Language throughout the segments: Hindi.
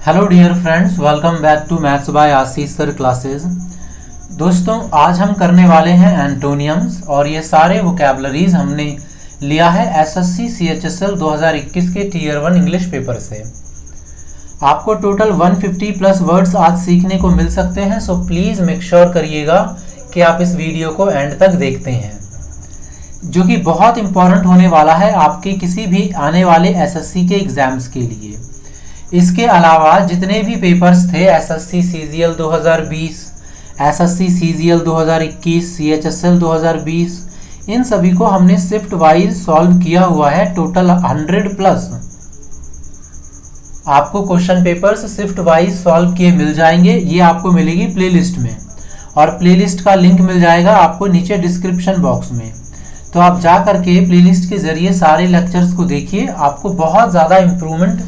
Hello dear friends, welcome back to maths by Ashish sir classes. दोस्तों, आज हम करने वाले हैं एंटोनियम्स और ये सारे वोकैबलरीज हमने लिया है एसएससी सीएचएसएल 2021 के टीयर 1 इंग्लिश पेपर से। आपको टोटल 150 प्लस वर्ड्स आज सीखने को मिल सकते हैं, सो प्लीज़ मेक श्योर करिएगा कि आप इस वीडियो को एंड तक देखते हैं, जो कि बहुत इंपॉर्टेंट होने वाला है आपके किसी भी आने वाले एसएससी के एग्ज़ाम्स के लिए। इसके अलावा जितने भी पेपर्स थे SSC CGL 2020, SSC CGL 2021, CHSL 2020, इन सभी को हमने शिफ्ट वाइज सॉल्व किया हुआ है। टोटल 100 प्लस आपको question papers shift wise solve किए मिल जाएंगे। ये आपको मिलेगी प्लेलिस्ट में, और प्लेलिस्ट का लिंक मिल जाएगा आपको नीचे डिस्क्रिप्शन बॉक्स में। तो आप जा करके प्लेलिस्ट के जरिए सारे लेक्चर्स को देखिए, आपको बहुत ज़्यादा इम्प्रूवमेंट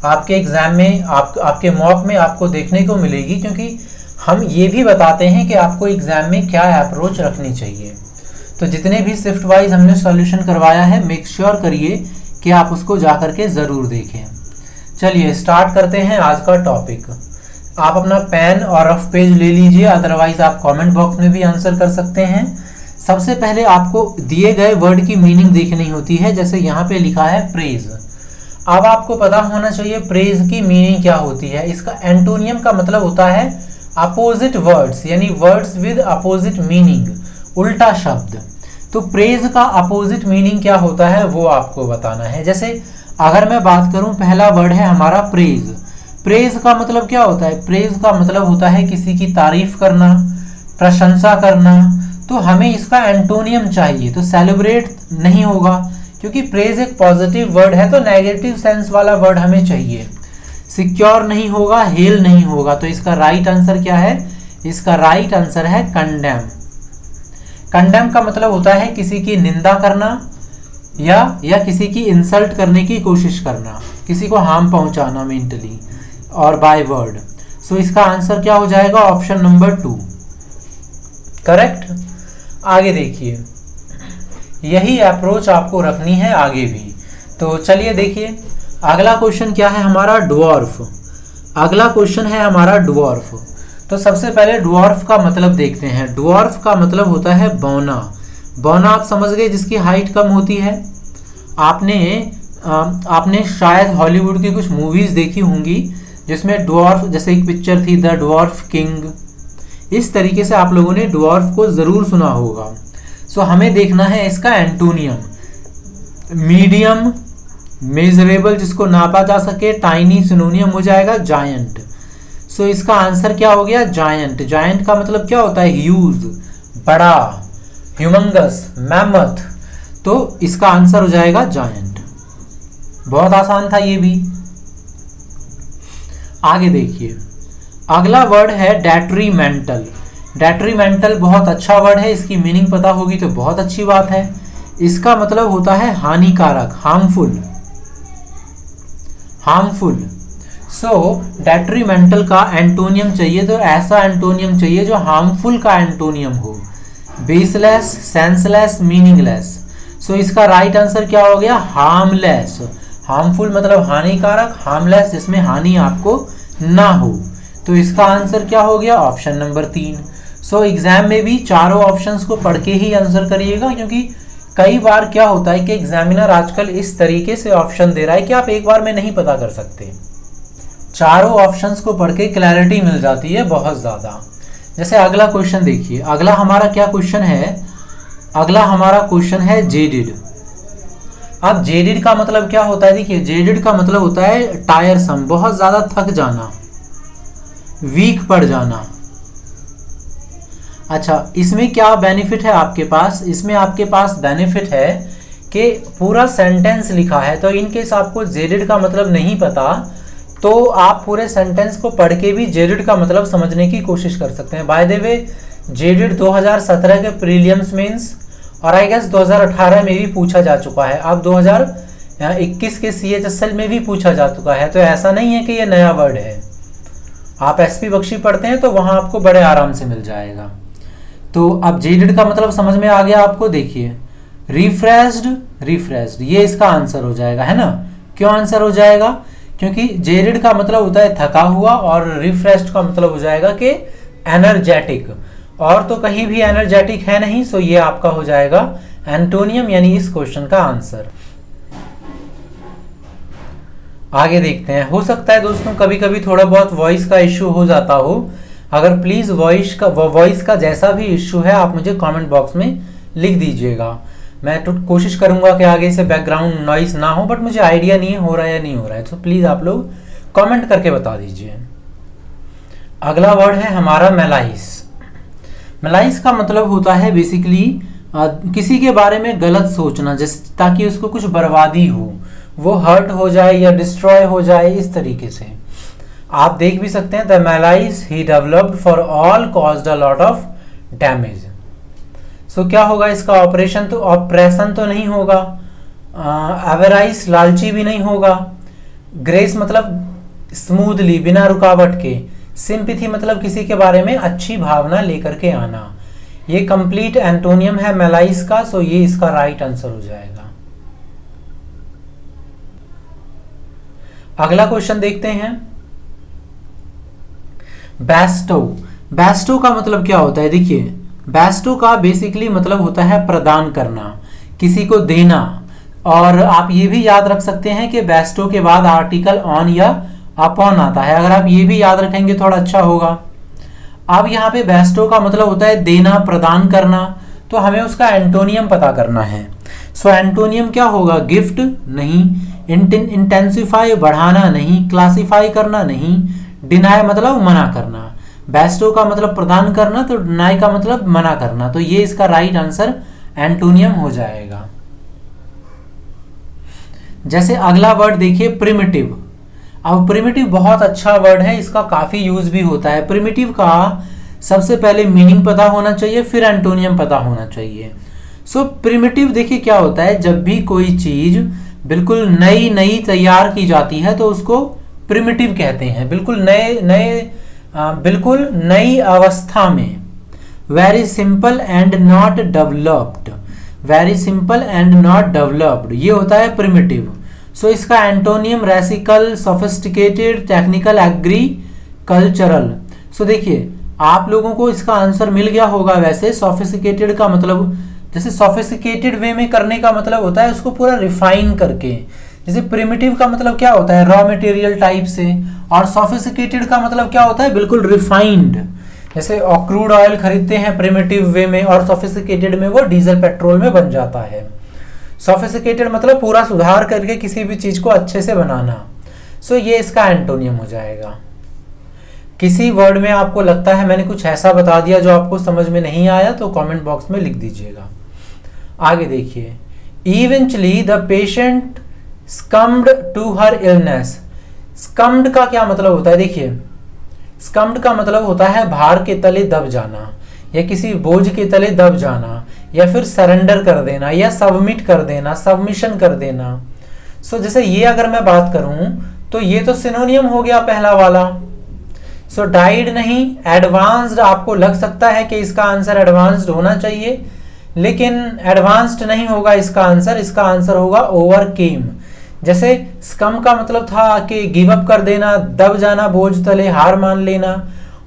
आपके एग्ज़ाम में आपके मॉक में आपको देखने को मिलेगी, क्योंकि हम ये भी बताते हैं कि आपको एग्ज़ाम में क्या अप्रोच रखनी चाहिए। तो जितने भी शिफ्ट वाइज हमने सॉल्यूशन करवाया है, मेक श्योर करिए कि आप उसको जा करके ज़रूर देखें। चलिए स्टार्ट करते हैं आज का टॉपिक। आप अपना पेन और रफ पेज ले लीजिए, अदरवाइज आप कमेंट बॉक्स में भी आंसर कर सकते हैं। सबसे पहले आपको दिए गए वर्ड की मीनिंग देखनी होती है। जैसे यहाँ पे लिखा है प्रेज। अब आपको पता होना चाहिए प्रेज की मीनिंग क्या होती है। इसका एंटोनियम का मतलब होता है अपोजिट वर्ड्स, यानी वर्ड्स विद अपोजिट मीनिंग, उल्टा शब्द। तो प्रेज का अपोजिट मीनिंग क्या होता है वो आपको बताना है। जैसे अगर मैं बात करूं, पहला वर्ड है हमारा प्रेज। प्रेज का मतलब क्या होता है? प्रेज का मतलब होता है किसी की तारीफ करना, प्रशंसा करना। तो हमें इसका एंटोनियम चाहिए, तो सेलिब्रेट नहीं होगा क्योंकि प्रेज एक पॉजिटिव वर्ड है, तो नेगेटिव सेंस वाला वर्ड हमें चाहिए। सिक्योर नहीं होगा, हेल नहीं होगा। तो इसका राइट आंसर क्या है? इसका राइट आंसर है कंडेम। कंडेम का मतलब होता है किसी की निंदा करना या किसी की इंसल्ट करने की कोशिश करना, किसी को हार्म पहुंचाना मेंटली और बाय वर्ड। सो इसका आंसर क्या हो जाएगा? Option number 2 correct. आगे देखिए, यही अप्रोच आपको रखनी है आगे भी। तो चलिए देखिए, अगला क्वेश्चन क्या है हमारा? ड्वार्फ। अगला क्वेश्चन है हमारा ड्वार्फ। तो सबसे पहले ड्वार्फ का मतलब देखते हैं। ड्वार्फ का मतलब होता है बौना। बौना आप समझ गए, जिसकी हाइट कम होती है। आपने शायद हॉलीवुड की कुछ मूवीज देखी होंगी जिसमें ड्वार्फ, जैसे एक पिक्चर थी द ड्वार्फ किंग, इस तरीके से आप लोगों ने ड्वार्फ को जरूर सुना होगा। सो हमें देखना है इसका एंटोनियम। मीडियम, मेजरेबल जिसको नापा जा सके, टाइनी सिनोनियम हो जाएगा जायंट। सो इसका आंसर क्या हो गया? जायंट। जायंट का मतलब क्या होता है? ह्यूज, बड़ा, ह्यूमंगस, मैमथ। तो इसका आंसर हो जाएगा जायंट। बहुत आसान था ये भी। आगे देखिए, अगला वर्ड है डेट्रीमेंटल। डेट्रीमेंटल बहुत अच्छा वर्ड है, इसकी मीनिंग पता होगी तो बहुत अच्छी बात है। इसका मतलब होता है हानिकारक, हार्मफुल, हार्मफुल। सो डेट्रीमेंटल का एंटोनियम चाहिए तो ऐसा एंटोनियम चाहिए जो हार्मफुल का एंटोनियम हो। Baseless, senseless, meaningless. सो इसका राइट आंसर क्या हो गया? हार्मलेस। हार्मफुल मतलब हानिकारक, हार्मलेस जिसमें हानि आपको ना हो। तो इसका आंसर क्या हो गया? Option number 3। सो एग्जाम में भी चारों ऑप्शंस को पढ़ के ही आंसर करिएगा, क्योंकि कई बार क्या होता है कि एग्जामिनर आजकल इस तरीके से ऑप्शन दे रहा है कि आप एक बार में नहीं पता कर सकते। चारों ऑप्शंस को पढ़ के क्लैरिटी मिल जाती है बहुत ज़्यादा। जैसे अगला क्वेश्चन देखिए, अगला हमारा क्या क्वेश्चन है? अगला हमारा क्वेश्चन है जेडिड। अब जेडिड का मतलब क्या होता है? देखिए, जेडिड का मतलब होता है टायरसम, बहुत ज़्यादा थक जाना, वीक पड़ जाना। अच्छा, इसमें क्या बेनिफिट है आपके पास? इसमें आपके पास बेनिफिट है कि पूरा सेंटेंस लिखा है, तो इन केस आपको जेडिड का मतलब नहीं पता तो आप पूरे सेंटेंस को पढ़ के भी जेडिड का मतलब समझने की कोशिश कर सकते हैं। बाय द वे, जेडिड 2017 के प्रीलिम्स मेंस और आई गेस 2018 में भी पूछा जा चुका है। अब 2021 के सीएचएसएल में भी पूछा जा चुका है। तो ऐसा नहीं है कि ये नया वर्ड है। आप एसपी बख्शी पढ़ते हैं तो वहाँ आपको बड़े आराम से मिल जाएगा। तो अब जेडिड का मतलब समझ में आ गया आपको। देखिए, रिफ्रेश्ड, रिफ्रेश्ड, ये इसका आंसर हो जाएगा, है ना। क्यों आंसर हो जाएगा? क्योंकि जेरिड का मतलब होता है थका हुआ और रिफ्रेश्ड का मतलब हो जाएगा कि एनर्जेटिक, और तो कहीं भी एनर्जेटिक है नहीं, सो ये आपका हो जाएगा एंटोनियम यानी इस क्वेश्चन का आंसर। आगे देखते हैं। हो सकता है दोस्तों कभी कभी थोड़ा बहुत वॉइस का इश्यू हो जाता हो, अगर प्लीज वॉइस का जैसा भी इश्यू है आप मुझे कमेंट बॉक्स में लिख दीजिएगा। मैं तो कोशिश करूंगा कि आगे से बैकग्राउंड नॉइस ना हो, बट मुझे आइडिया नहीं हो रहा है या नहीं हो रहा है, तो प्लीज आप लोग कमेंट करके बता दीजिए। अगला वर्ड है हमारा मेलाइस। मेलाइस का मतलब होता है बेसिकली किसी के बारे में गलत सोचना, जैसे ताकि उसको कुछ बर्बादी हो, वो हर्ट हो जाए या डिस्ट्रॉय हो जाए, इस तरीके से। आप देख भी सकते हैं the malaise he developed for all caused a lot of damage. So क्या होगा इसका ऑपरेशन, तो ऑपरेशन तो नहीं होगा, एवराइस लालची भी नहीं होगा, ग्रेस मतलब स्मूथली बिना रुकावट के, सिंपैथी मतलब किसी के बारे में अच्छी भावना लेकर के आना। ये कंप्लीट एंटोनियम है मेलाइस का, सो ये इसका राइट आंसर हो जाएगा। अगला क्वेश्चन देखते हैं। बेस्टो। बेस्टो का मतलब क्या होता है, देखिए बेस्टो का बेसिकली मतलब होता है प्रदान करना, किसी को देना। और आप ये भी याद रख सकते हैं कि बेस्टो के बाद आर्टिकल ऑन या अपॉन आता है, अगर आप ये भी याद रखेंगे थोड़ा अच्छा होगा। अब यहाँ पे बेस्टो का मतलब होता है देना, प्रदान करना, तो हमें उसका एंटोनियम पता करना है। सो एंटोनियम क्या होगा, गिफ्ट नहीं, इंटेंसिफाई बढ़ाना नहीं, क्लासिफाई करना नहीं, डिनाई मतलब मना करना। बेस्टो का मतलब प्रदान करना, तो डिनाई का मतलब मना करना, तो ये इसका राइट आंसर एंटोनियम हो जाएगा। जैसे अगला वर्ड देखिए प्रिमिटिव। अब प्रिमिटिव बहुत अच्छा वर्ड है, इसका काफी यूज भी होता है। प्रिमिटिव का सबसे पहले मीनिंग पता होना चाहिए, फिर एंटोनियम पता होना चाहिए। सो प्रिमिटिव देखिए क्या होता है, जब भी कोई चीज बिल्कुल नई नई तैयार की जाती है तो उसको प्रिमिटिव कहते हैं, बिल्कुल नई अवस्था में। Very simple and not developed, very simple and not developed, ये होता है प्रिमिटिव। सो इसका एंटोनियम रेसिकल, सोफिस्टिकेटेड, टेक्निकल, एग्रीकल्चरल। सो देखिए आप लोगों को इसका आंसर मिल गया होगा। वैसे सोफिस्टिकेटेड का मतलब, जैसे सोफिस्टिकेटेड वे में करने का मतलब होता है उसको पूरा रिफाइन करके, जैसे प्रिमिटिव का मतलब क्या होता है, रॉ मटेरियल टाइप से, और सोफिस्टिकेटेड का मतलब क्या होता है, बिल्कुल रिफाइंड। जैसे क्रूड ऑयल खरीदते हैं प्रिमिटिव वे में, और सोफिस्टिकेटेड में वो डीजल पेट्रोल में बन जाता है। सोफिस्टिकेटेड मतलब पूरा सुधार करके किसी भी चीज को अच्छे से बनाना। सो ये इसका एंटोनियम हो जाएगा। किसी वर्ड में आपको लगता है मैंने कुछ ऐसा बता दिया जो आपको समझ में नहीं आया, तो कमेंट बॉक्स में लिख दीजिएगा। आगे देखिए, eventually the patient succumbed to her illness. Succumbed का क्या मतलब होता है, देखिए स्कम्ड का मतलब होता है भार के तले दब जाना, या किसी बोझ के तले दब जाना, या फिर सरेंडर कर देना, या सबमिट कर देना, सबमिशन कर देना। सो जैसे ये अगर मैं बात करूं तो ये तो सिनोनियम हो गया पहला वाला। सो डाइड नहीं, एडवांस्ड आपको लग सकता है कि इसका आंसर एडवांस्ड होना चाहिए, लेकिन एडवांस्ड नहीं होगा इसका आंसर होगा ओवरकेम। जैसे स्कम का मतलब था कि गिव अप कर देना, दब जाना बोझ तले, हार मान लेना।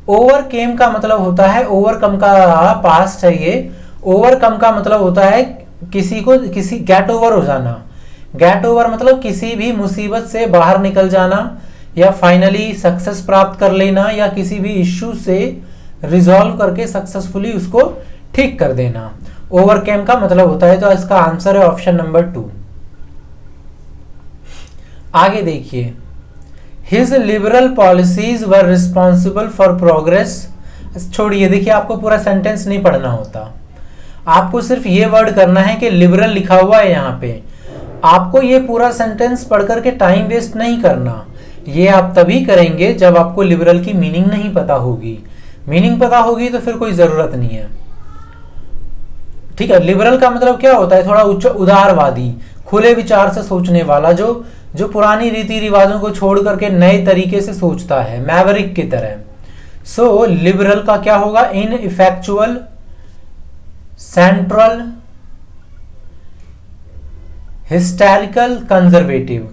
ओवरकेम का मतलब होता है, ओवरकम का पास्ट है ये, ओवरकम का मतलब होता है किसी गेट ओवर हो जाना। गेट ओवर मतलब किसी भी मुसीबत से बाहर निकल जाना, या फाइनली सक्सेस प्राप्त कर लेना, या किसी भी इश्यू से रिजॉल्व करके सक्सेसफुली उसको ठीक कर देना, ओवरकेम का मतलब होता है। तो इसका आंसर है ऑप्शन नंबर 2। आगे देखिए, his liberal policies were responsible for progress. छोड़िए, देखिए आपको पूरा सेंटेंस नहीं पढ़ना होता, आपको सिर्फ ये वर्ड करना है कि लिबरल लिखा हुआ है यहाँ पे। आपको ये पूरा सेंटेंस पढ़ करके टाइम वेस्ट नहीं करना, ये आप तभी करेंगे जब आपको लिबरल की मीनिंग नहीं पता होगी। मीनिंग पता होगी तो फिर कोई जरूरत नहीं है, ठीक है। लिबरल का मतलब क्या होता है, थोड़ा उदारवादी, खुले विचार से सोचने वाला, जो पुरानी रीति रिवाजों को छोड़ करके नए तरीके से सोचता है, मैवरिक की तरह। सो लिबरल का क्या होगा, इन इफेक्चुअल, सेंट्रल, हिस्टोरिकल, कंजर्वेटिव।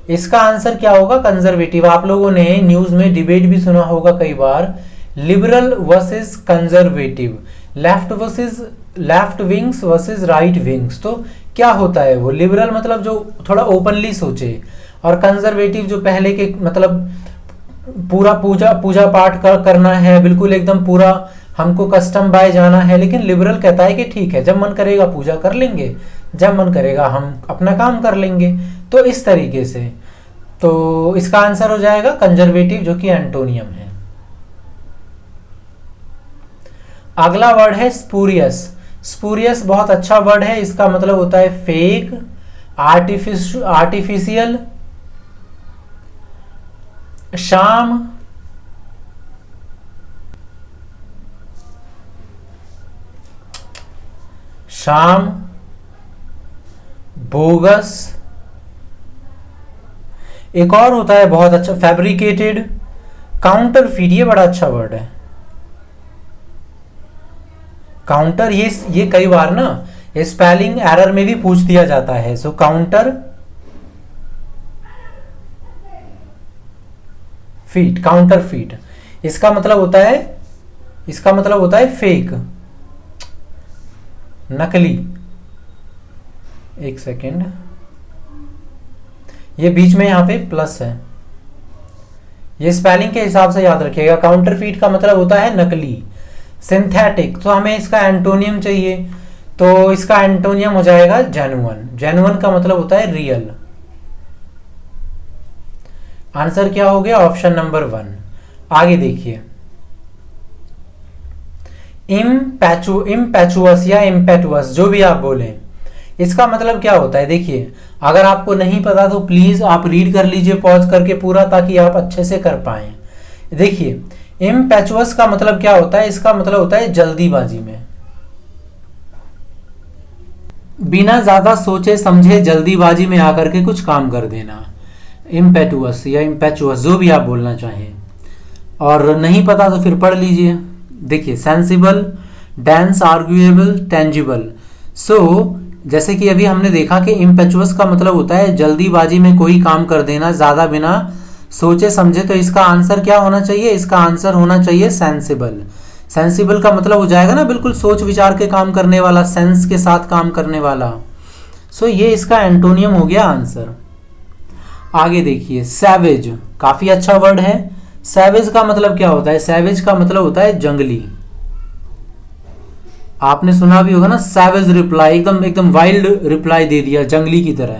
इसका आंसर क्या होगा? कंजर्वेटिव। आप लोगों ने न्यूज में डिबेट भी सुना होगा कई बार, liberal versus conservative, left wings versus right wings. तो क्या होता है वो? लिबरल मतलब जो थोड़ा ओपनली सोचे, और कंजर्वेटिव जो पहले के मतलब पूरा पूजा पाठ करना है, बिल्कुल एकदम पूरा हमको कस्टम बाय जाना है। लेकिन लिबरल कहता है कि ठीक है, जब मन करेगा पूजा कर लेंगे, जब मन करेगा हम अपना काम कर लेंगे। तो इस तरीके से, तो इसका आंसर हो जाएगा कंजर्वेटिव, जो कि एंटोनियम है। अगला वर्ड है स्पूरियस। स्पूरियस बहुत अच्छा वर्ड है। इसका मतलब होता है फेक, आर्टिफिशियल, शाम, बोगस। एक और होता है बहुत अच्छा, फैब्रिकेटेड, काउंटरफीट। ये बड़ा अच्छा वर्ड है, काउंटर। ये कई बार ना स्पेलिंग एरर में भी पूछ दिया जाता है। सो काउंटर फीट। इसका मतलब होता है फेक, नकली। एक सेकेंड, ये बीच में यहां पे प्लस है, ये स्पेलिंग के हिसाब से याद रखिएगा। काउंटरफीट का मतलब होता है नकली, सिंथेटिक। तो हमें इसका एंटोनियम चाहिए, तो इसका एंटोनियम हो जाएगा जेन्युइन। जेन्युइन का मतलब होता है रियल। आंसर क्या हो गया? Option number 1। आगे देखिए, इम्पैचुअस या इम्पेटुअस, जो भी आप बोले, इसका मतलब क्या होता है? देखिए, अगर आपको नहीं पता तो प्लीज आप रीड कर लीजिए पॉज करके पूरा, ताकि आप अच्छे से कर पाए। देखिए, इम्पैचुअस का मतलब क्या होता है? इसका मतलब होता है जल्दीबाजी में, बिना ज्यादा सोचे समझे जल्दीबाजी में आकर के कुछ काम कर देना। इम्पेटुअस या इम्पैचुअस, जो भी आप बोलना चाहें। और नहीं पता तो फिर पढ़ लीजिए। देखिए, सेंसिबल, डेंस, आर्ग्यूएबल, टेंजिबल। सो जैसे कि अभी हमने देखा कि इम्पेचुअस का मतलब होता है जल्दीबाजी में कोई काम कर देना ज्यादा बिना सोचे समझे। तो इसका आंसर क्या होना चाहिए? इसका आंसर होना चाहिए सेंसिबल। सेंसिबल का मतलब हो जाएगा ना बिल्कुल सोच विचार के काम करने वाला, सेंस के साथ काम करने वाला। सो ये इसका एंटोनियम हो गया आंसर। आगे देखिए, सैवेज, काफी अच्छा वर्ड है। सैवेज का मतलब क्या होता है? सैवेज का मतलब होता है जंगली। आपने सुना भी होगा ना, सैवेज रिप्लाई, एकदम वाइल्ड रिप्लाई दे दिया, जंगली की तरह।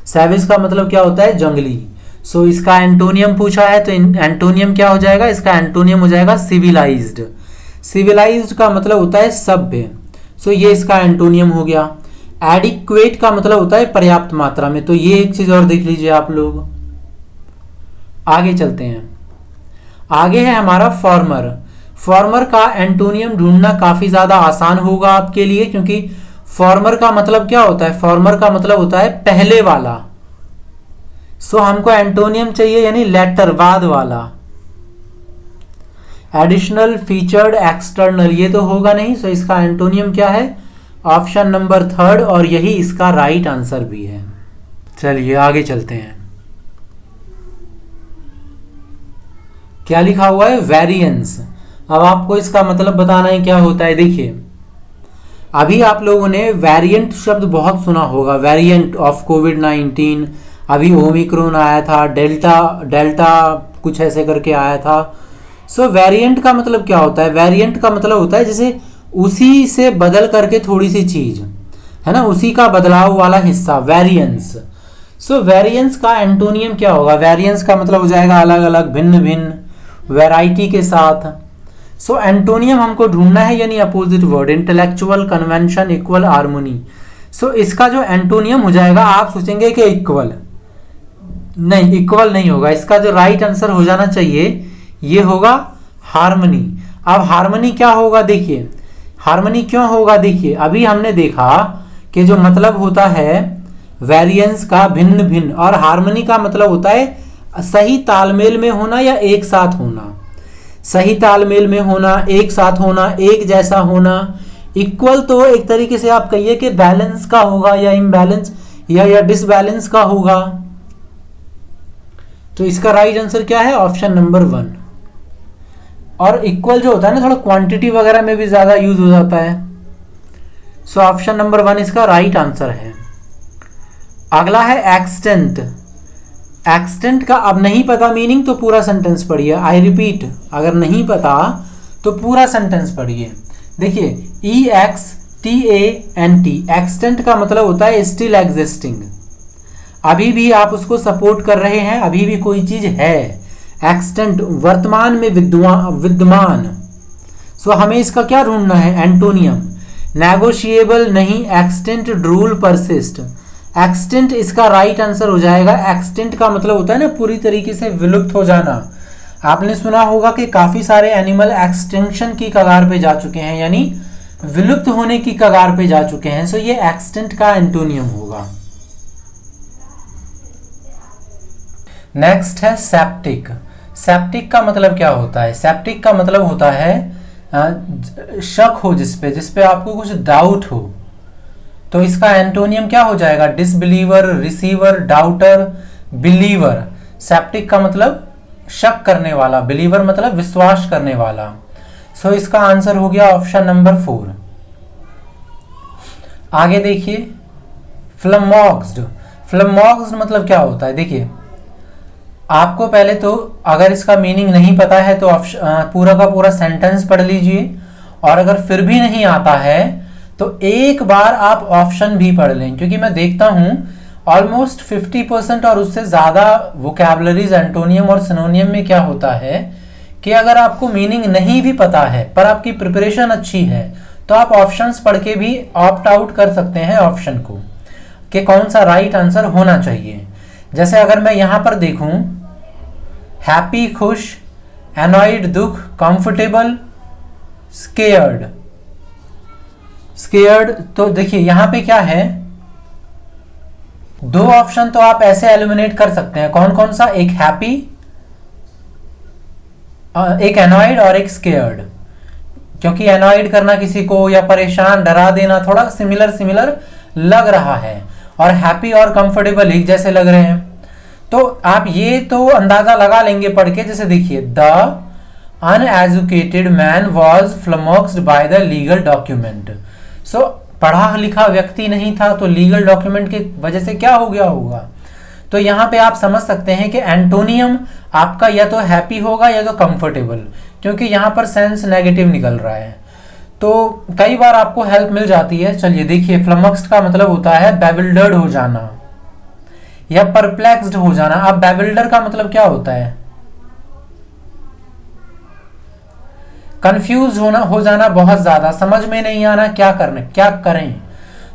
सैवेज का मतलब क्या होता है? जंगली। सो इसका एंटोनियम पूछा है, तो एंटोनियम क्या हो जाएगा? इसका एंटोनियम हो जाएगा सिविलाइज्ड। सिविलाइज्ड का मतलब होता है सभ्य। सो ये इसका एंटोनियम हो गया। एडिक्वेट का मतलब होता है पर्याप्त मात्रा में। तो ये एक चीज और देख लीजिए आप लोग। आगे चलते हैं। आगे है हमारा फॉर्मर। फॉर्मर का एंटोनियम ढूंढना काफी ज्यादा आसान होगा आपके लिए, क्योंकि फॉर्मर का मतलब क्या होता है? फॉर्मर का मतलब होता है पहले वाला। सो हमको एंटोनियम चाहिए, यानी लेटर, बाद वाला। एडिशनल, फीचर्ड, एक्सटर्नल, ये तो होगा नहीं। सो इसका एंटोनियम क्या है? ऑप्शन नंबर 3, और यही इसका राइट आंसर भी है। चलिए आगे चलते हैं। क्या लिखा हुआ है? वेरिएंस। अब आपको इसका मतलब बताना है क्या होता है। देखिए, अभी आप लोगों ने वेरिएंट शब्द बहुत सुना होगा, वेरिएंट ऑफ कोविड-19। अभी ओमिक्रॉन आया था, डेल्टा कुछ ऐसे करके आया था। सो वेरिएंट का मतलब क्या होता है? वेरिएंट का मतलब होता है जैसे उसी से बदल करके थोड़ी सी चीज, है ना, उसी का बदलाव वाला हिस्सा, वेरिएंस। सो वेरिएंस का एंटोनियम क्या होगा? वेरिएंस का मतलब हो जाएगा अलग अलग, भिन्न भिन्न, वैरायटी के साथ। सो एंटोनियम हमको ढूंढना है, यानी opposite word, intellectual, convention, equal, harmony. So इसका जो एंटोनियम हो जाएगा, आप सोचेंगे कि इक्वल, नहीं, इक्वल नहीं होगा। इसका जो राइट आंसर हो जाना चाहिए ये होगा हार्मनी। अब हार्मनी क्या होगा? देखिए, हार्मनी क्यों होगा? देखिए, अभी हमने देखा कि जो मतलब होता है वेरिएंस का भिन्न भिन्न, और हार्मनी का मतलब होता है सही तालमेल में होना या एक साथ होना। सही तालमेल में होना, एक साथ होना, एक जैसा होना। इक्वल तो एक तरीके से आप कहिए कि बैलेंस का होगा, या इम्बैलेंस या डिसबैलेंस का होगा। तो इसका राइट आंसर क्या है? Option number 1। और इक्वल जो होता है ना, थोड़ा क्वांटिटी वगैरह में भी ज्यादा यूज हो जाता है। सो ऑप्शन नंबर 1 इसका राइट आंसर है। अगला है एक्सटेंट। एक्सटेंट का अब नहीं पता मीनिंग तो पूरा सेंटेंस पढ़िए। आई रिपीट, अगर नहीं पता तो पूरा सेंटेंस पढ़िए। देखिए, EXTANT, एक्सटेंट का मतलब होता है स्टिल एग्जिस्टिंग, अभी भी आप उसको सपोर्ट कर रहे हैं, अभी भी कोई चीज है। एक्सटेंट वर्तमान में विद्यमान। सो हमें इसका क्या ढूंढना है? एंटोनियम। नेगोशिएबल नहीं, एक्सटेंट रूल परसिस्ट। एक्सटेंट इसका राइट आंसर हो जाएगा। एक्सटेंट का मतलब होता है ना पूरी तरीके से विलुप्त हो जाना। आपने सुना होगा कि काफी सारे एनिमल एक्सटिंक्शन की कगार पे जा चुके हैं, यानी विलुप्त होने की कगार पे जा चुके हैं। सो ये एक्सटेंट का एंटोनियम होगा। नेक्स्ट है सेप्टिक। सेप्टिक का मतलब क्या होता है? सेप्टिक का मतलब होता है शक हो जिसपे आपको कुछ डाउट हो। तो इसका एंटोनियम क्या हो जाएगा? Disbeliever, receiver, daughter, believer. Septic का मतलब शक करने वाला, बिलीवर मतलब विश्वास करने वाला। सो इसका आंसर हो गया ऑप्शन नंबर 4। आगे देखिए, फ्लमॉक्स्ड। फ्लमॉक्स्ड मतलब क्या होता है? देखिए, आपको पहले तो अगर इसका मीनिंग नहीं पता है तो पूरा का पूरा सेंटेंस पढ़ लीजिए, और अगर फिर भी नहीं आता है तो एक बार आप ऑप्शन भी पढ़ लें, क्योंकि मैं देखता हूं ऑलमोस्ट 50% और उससे ज्यादा वोकैबुलरीज एंटोनियम और सिनोनियम में क्या होता है कि अगर आपको मीनिंग नहीं भी पता है पर आपकी प्रिपरेशन अच्छी है तो आप ऑप्शंस पढ़ के भी ऑप्ट आउट कर सकते हैं ऑप्शन को कि कौन सा राइट आंसर होना चाहिए। जैसे अगर मैं यहां पर देखूं, हैप्पी खुश, एनॉयड दुख, कंफर्टेबल, स्केयर्ड। स्केयर्ड, तो देखिए यहां पे क्या है, दो ऑप्शन तो आप ऐसे एलिमिनेट कर सकते हैं। कौन कौन सा? एक हैप्पी, एक एनॉयड और एक स्केयर्ड। क्योंकि एनॉयड करना किसी को या परेशान, डरा देना थोड़ा सिमिलर लग रहा है, और हैप्पी और कंफर्टेबल एक जैसे लग रहे हैं। तो आप ये तो अंदाजा लगा लेंगे पढ़ के। जैसे देखिए, the uneducated man was flummoxed by the legal document. So पढ़ा लिखा व्यक्ति नहीं था तो लीगल डॉक्यूमेंट की वजह से क्या हो गया होगा। तो यहां पे आप समझ सकते हैं कि एंटोनियम आपका या तो हैप्पी होगा या तो कंफर्टेबल, क्योंकि यहां पर सेंस नेगेटिव निकल रहा है। तो कई बार आपको हेल्प मिल जाती है। चलिए देखिए, फ्लमक्स्ड का मतलब होता है बेविल्डर्ड हो जाना या परप्लेक्स्ड हो जाना। अब बेविल्डर का मतलब क्या होता है? कंफ्यूज हो जाना, बहुत ज्यादा समझ में नहीं आना क्या करें।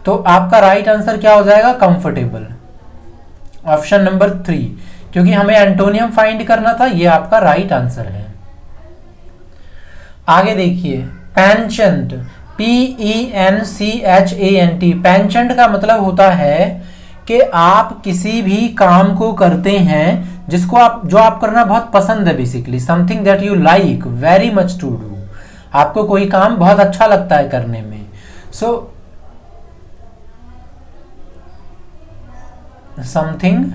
तो आपका राइट आंसर क्या हो जाएगा? कंफर्टेबल, ऑप्शन नंबर 3, क्योंकि हमें एंटोनियम फाइंड करना था। ये आपका राइट आंसर है। आगे देखिए, पेंचेंट, PENCHANT। पेंचेंट का मतलब होता है कि आप किसी भी काम को करते हैं जो आप करना बहुत पसंद है, basically something that you like very much to do. आपको कोई काम बहुत अच्छा लगता है करने में। So something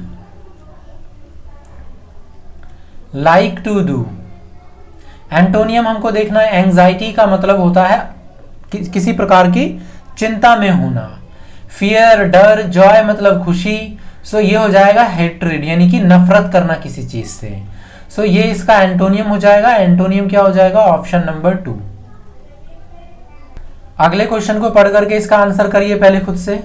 like to do. Antonym हमको देखना है, एंजाइटी का मतलब होता है किसी प्रकार की चिंता में होना। फियर, डर, जॉय मतलब खुशी। सो ये हो जाएगा हेट्रेड, यानी कि नफरत करना किसी चीज से। सो ये इसका एंटोनियम हो जाएगा। एंटोनियम क्या हो जाएगा? Option number 2। अगले क्वेश्चन को पढ़ करके इसका आंसर करिए पहले खुद से।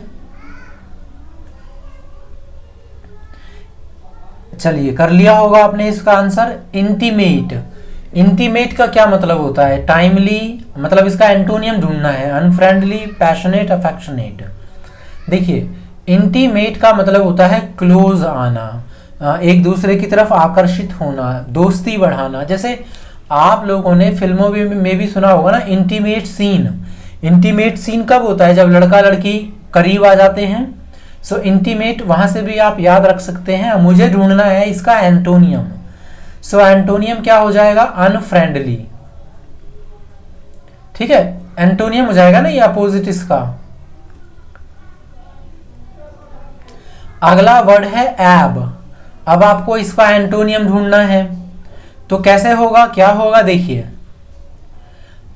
चलिए, कर लिया होगा आपने इसका आंसर। इंटीमेट। इंटीमेट का क्या मतलब होता है? टाइमली, मतलब इसका एंटोनियम ढूंढना है। Unfriendly, passionate, affectionate. देखिए, इंटीमेट का मतलब होता है क्लोज आना, एक दूसरे की तरफ आकर्षित होना, दोस्ती बढ़ाना। जैसे आप लोगों ने फिल्मों में भी सुना होगा ना, इंटीमेट सीन। इंटीमेट सीन कब होता है? जब लड़का लड़की करीब आ जाते हैं। सो इंटीमेट वहां से भी आप याद रख सकते हैं। मुझे ढूंढना है इसका एंटोनियम। सो एंटोनियम क्या हो जाएगा? अनफ्रेंडली। ठीक है, एंटोनियम हो जाएगा ना ये अपोजिट इसका। अगला वर्ड है एब। अब आपको इसका एंटोनियम ढूंढना है, तो कैसे होगा, क्या होगा, देखिए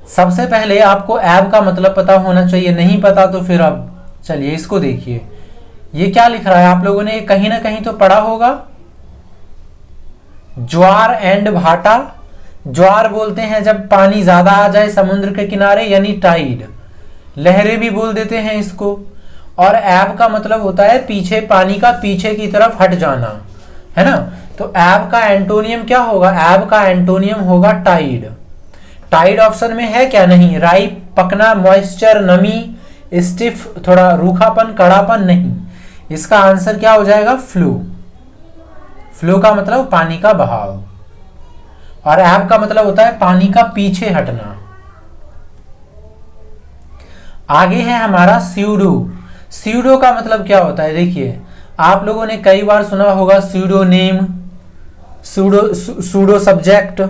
सबसे पहले आपको एब का मतलब पता होना चाहिए, नहीं पता तो फिर अब चलिए इसको देखिए, ये क्या लिख रहा है, आप लोगों ने कहीं ना कहीं तो पढ़ा होगा, ज्वार एंड भाटा। ज्वार बोलते हैं जब पानी ज्यादा आ जाए समुद्र के किनारे, यानी टाइड, लहरें भी बोल देते हैं इसको। और एब का मतलब होता है पीछे, पानी का पीछे की तरफ हट जाना, है ना। तो एब का एंटोनियम क्या होगा, एब का एंटोनियम होगा टाइड। टाइड ऑप्शन में है क्या, नहीं। राइप, पकना, मॉइस्चर, नमी, स्टिफ, थोड़ा रूखापन, कड़ापन, नहीं। इसका आंसर क्या हो जाएगा, फ्लो। फ्लो का मतलब पानी का बहाव, और एब का मतलब होता है पानी का पीछे हटना। आगे है हमारा स्यूडो। स्यूडो का मतलब क्या होता है, देखिए आप लोगों ने कई बार सुना होगा स्यूडोनेम, सूडो सब्जेक्ट।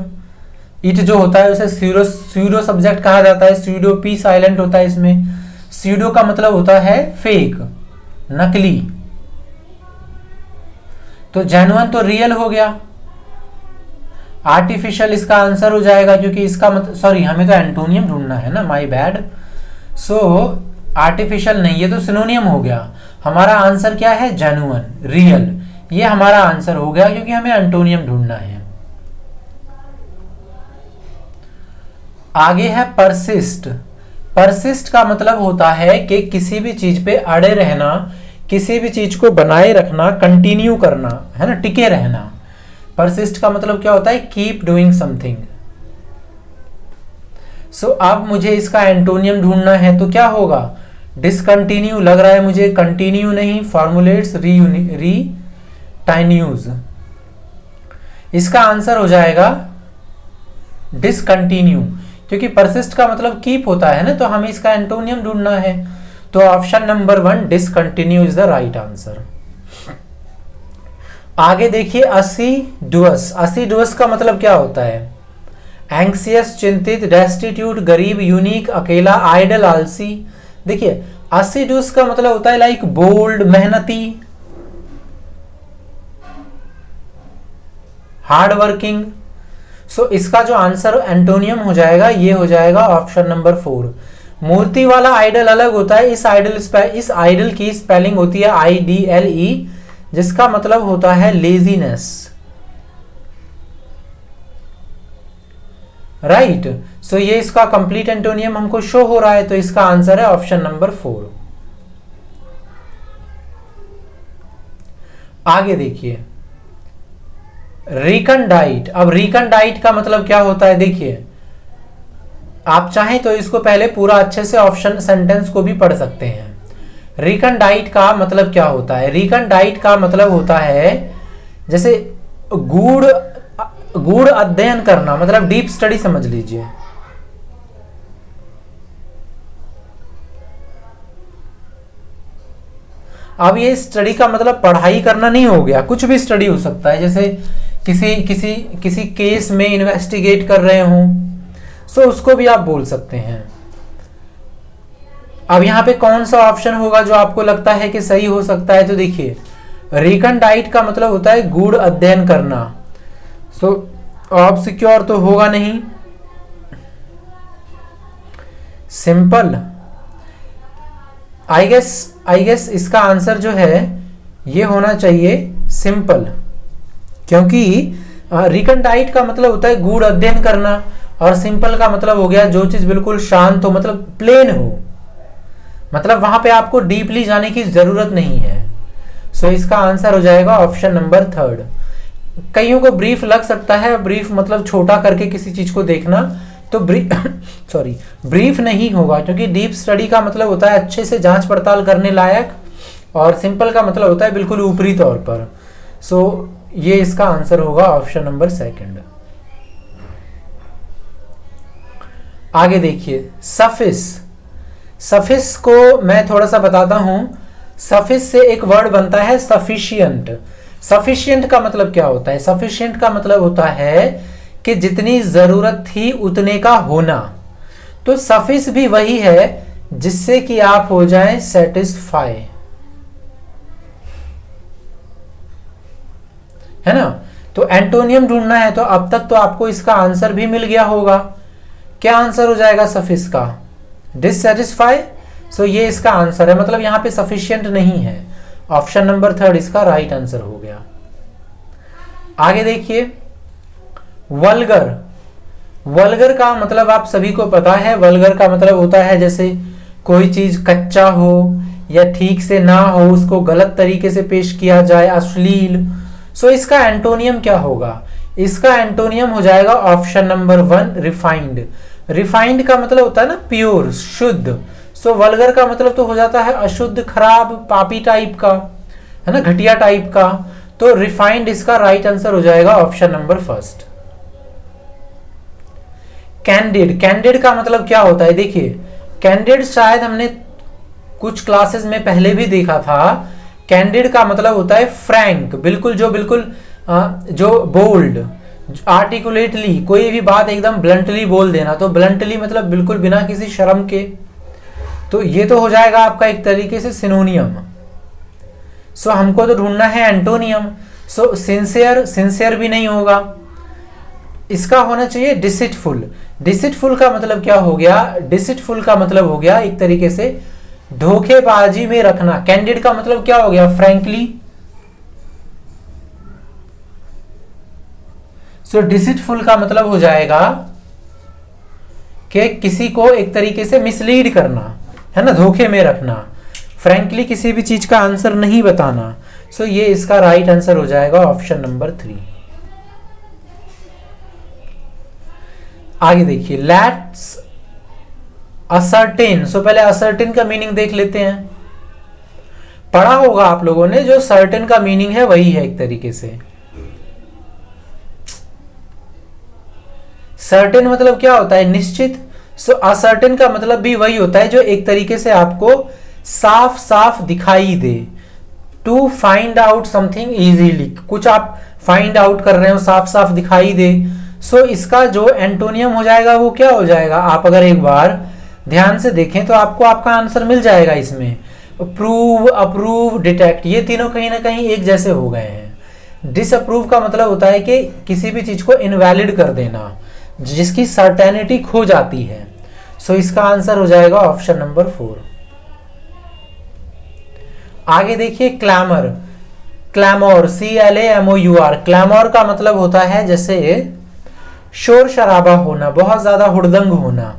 इट जो होता है उसे स्यूडो सब्जेक्ट कहा जाता है, स्यूडो पी साइलेंट होता है इसमें। स्यूडो का मतलब होता है फेक, नकली। तो जेन्युइन तो रियल हो गया, आर्टिफिशियल इसका आंसर हो जाएगा, क्योंकि इसका मतलब, सॉरी हमें तो एंटोनियम ढूंढना है ना, माय बैड। सो आर्टिफिशियल नहीं, ये तो सिनोनियम हो गया। हमारा आंसर क्या है, जेन्युइन, रियल। ये हमारा आंसर हो गया क्योंकि हमें एंटोनियम ढूंढना है। आगे है परसिस्ट। परसिस्ट का मतलब होता है कि किसी भी चीज पे अड़े रहना, किसी भी चीज को बनाए रखना, कंटिन्यू करना, है ना, टिके रहना। परसिस्ट का मतलब क्या होता है, कीप डूइंग समथिंग। सो अब मुझे इसका एंटोनियम ढूंढना है, तो क्या होगा, डिसकंटिन्यू लग रहा है मुझे, कंटिन्यू नहीं, फॉर्मुलेट्स, रीटाइन्यूज। इसका आंसर हो जाएगा डिसकंटिन्यू, क्योंकि परसिस्ट का मतलब कीप होता है ना, तो हमें इसका एंटोनियम ढूंढना है। तो option number 1 discontinue is the right answer. आगे देखिए असिडुअस। असिडुअस का मतलब क्या होता है, एंक्सियस, चिंतित, डेस्टिट्यूट, गरीब, यूनिक, अकेला, आइडल, आलसी। देखिए असिडुअस का मतलब होता है लाइक बोल्ड, मेहनती, हार्ड वर्किंग। सो इसका जो आंसर एंटोनियम हो जाएगा, ये हो जाएगा ऑप्शन नंबर 4। मूर्ति वाला आइडल अलग होता है, इस आइडल की स्पेलिंग होती है IDLE, जिसका मतलब होता है लेजीनेस, राइट। सो ये इसका कंप्लीट एंटोनियम हमको शो हो रहा है, तो इसका आंसर है ऑप्शन नंबर 4। आगे देखिए रिकंडाइट। अब रिकंडाइट का मतलब क्या होता है, देखिए आप चाहें तो इसको पहले पूरा अच्छे से ऑप्शन सेंटेंस को भी पढ़ सकते हैं। रिकंडाइट का मतलब क्या होता है, रिकंडाइट का मतलब होता है जैसे गूढ़ अध्ययन करना, मतलब डीप स्टडी समझ लीजिए। अब ये स्टडी का मतलब पढ़ाई करना नहीं हो गया, कुछ भी स्टडी हो सकता है, जैसे किसी केस में इन्वेस्टिगेट कर रहे हो, सो उसको भी आप बोल सकते हैं। अब यहाँ पे कौन सा ऑप्शन होगा जो आपको लगता है कि सही हो सकता है, तो देखिए रिकंडाइट का मतलब होता है गूढ़ अध्ययन करना। सो ऑब्सक्योर तो होगा नहीं, सिंपल। आई गेस इसका आंसर जो है ये होना चाहिए सिंपल, क्योंकि रिकंडाइट का मतलब होता है गूढ़ अध्ययन करना, और सिंपल का मतलब हो गया जो चीज बिल्कुल शांत हो, मतलब प्लेन हो, मतलब वहां पे आपको डीपली जाने की जरूरत नहीं है। सो इसका आंसर हो जाएगा ऑप्शन नंबर 3। कईयों को ब्रीफ लग सकता है, ब्रीफ मतलब छोटा करके किसी चीज को देखना, तो ब्रीफ नहीं होगा, क्योंकि डीप स्टडी का मतलब होता है अच्छे से जांच पड़ताल करने लायक, और सिंपल का मतलब होता है बिल्कुल ऊपरी तौर पर। सो ये इसका आंसर होगा ऑप्शन नंबर 2। आगे देखिए सफिस। सफिस को मैं थोड़ा सा बताता हूं। सफिस से एक वर्ड बनता है सफिशिएंट। सफिशिएंट का मतलब क्या होता है, सफिशिएंट का मतलब होता है कि जितनी जरूरत थी उतने का होना। तो सफिस भी वही है जिससे कि आप हो जाएं सेटिस्फाई। है ना। तो एंटोनियम ढूंढना है, तो अब तक तो आपको इसका आंसर भी मिल गया होगा। क्या आंसर हो जाएगा सफिस का? डिससेटिस्फाई। सो ये इसका आंसर है, मतलब यहां पे सफिशिएंट नहीं है। ऑप्शन नंबर 3 इसका राइट आंसर हो गया। आगे देखिए, वल्गर। वल्गर का मतलब आप सभी को पता है, वल्गर का मतलब होता है जैसे कोई चीज कच्चा हो या ठीक से ना हो, उसको गलत तरीके से पेश किया जाए, अश्लील। सो इसका एंटोनियम क्या होगा? इसका एंटोनियम हो जाएगा ऑप्शन नंबर 1 रिफाइंड। रिफाइंड का मतलब होता है ना प्योर, शुद्ध। सो वल्गर का मतलब तो हो जाता है अशुद्ध, खराब, पापी टाइप का, है ना, घटिया टाइप का। तो रिफाइंड इसका राइट आंसर हो जाएगा ऑप्शन नंबर 1। कैंडिड। कैंडिड का मतलब क्या होता है? देखिए, कैंडिड शायद हमने कुछ क्लासेस में पहले भी देखा था। कैंडिड का मतलब होता है फ्रैंक, बिल्कुल जो बोल्ड, आर्टिकुलेटली, कोई भी बात एकदम ब्लंटली बोल देना। तो ब्लंटली मतलब बिल्कुल बिना किसी शर्म के। तो ये तो हो जाएगा आपका एक तरीके से सिनोनियम। सो हमको तो ढूंढना है एंटोनियम। सो सिंसियर, सिंसियर भी नहीं होगा। इसका होना चाहिए डिसिटफुल। डिसिटफुल का मतलब क्या हो गया? डिसिटफुल का मतलब हो गया एक तरीके से धोखेबाजी में रखना। कैंडिड का मतलब क्या हो गया? फ्रैंकली। सो डिसिटफुल का मतलब हो जाएगा कि किसी को एक तरीके से मिसलीड करना, है ना, धोखे में रखना। फ्रैंकली किसी भी चीज का आंसर नहीं बताना। सो ये इसका राइट आंसर हो जाएगा ऑप्शन नंबर 3। आगे देखिए, लेट्स असर्टेन। सो पहले असर्टेन का मीनिंग देख लेते हैं। पढ़ा होगा आप लोगों ने, जो सर्टेन का मीनिंग है वही है एक तरीके से। सर्टेन मतलब क्या होता है? निश्चित। सो असर्टेन का मतलब भी वही होता है जो एक तरीके से आपको साफ साफ दिखाई दे। To find out something easily, कुछ आप फाइंड आउट कर रहे हो, साफ साफ दिखाई दे। सो इसका जो एंटोनियम हो जाएगा वो क्या हो जाएगा? आप अगर एक बार ध्यान से देखें तो आपको आपका आंसर मिल जाएगा इसमें। प्रूव, अप्रूव, डिटेक्ट, ये तीनों कहीं ना कहीं एक जैसे हो गए हैं। डिसअप्रूव का मतलब होता है कि किसी भी चीज को इनवैलिड कर देना, जिसकी सर्टेनिटी खो जाती है। सो इसका आंसर हो जाएगा ऑप्शन नंबर 4। आगे देखिए, क्लैमर। क्लैमोर, CLAMOUR। क्लैमोर का मतलब होता है जैसे शोर शराबा होना, बहुत ज्यादा हुड़दंग होना।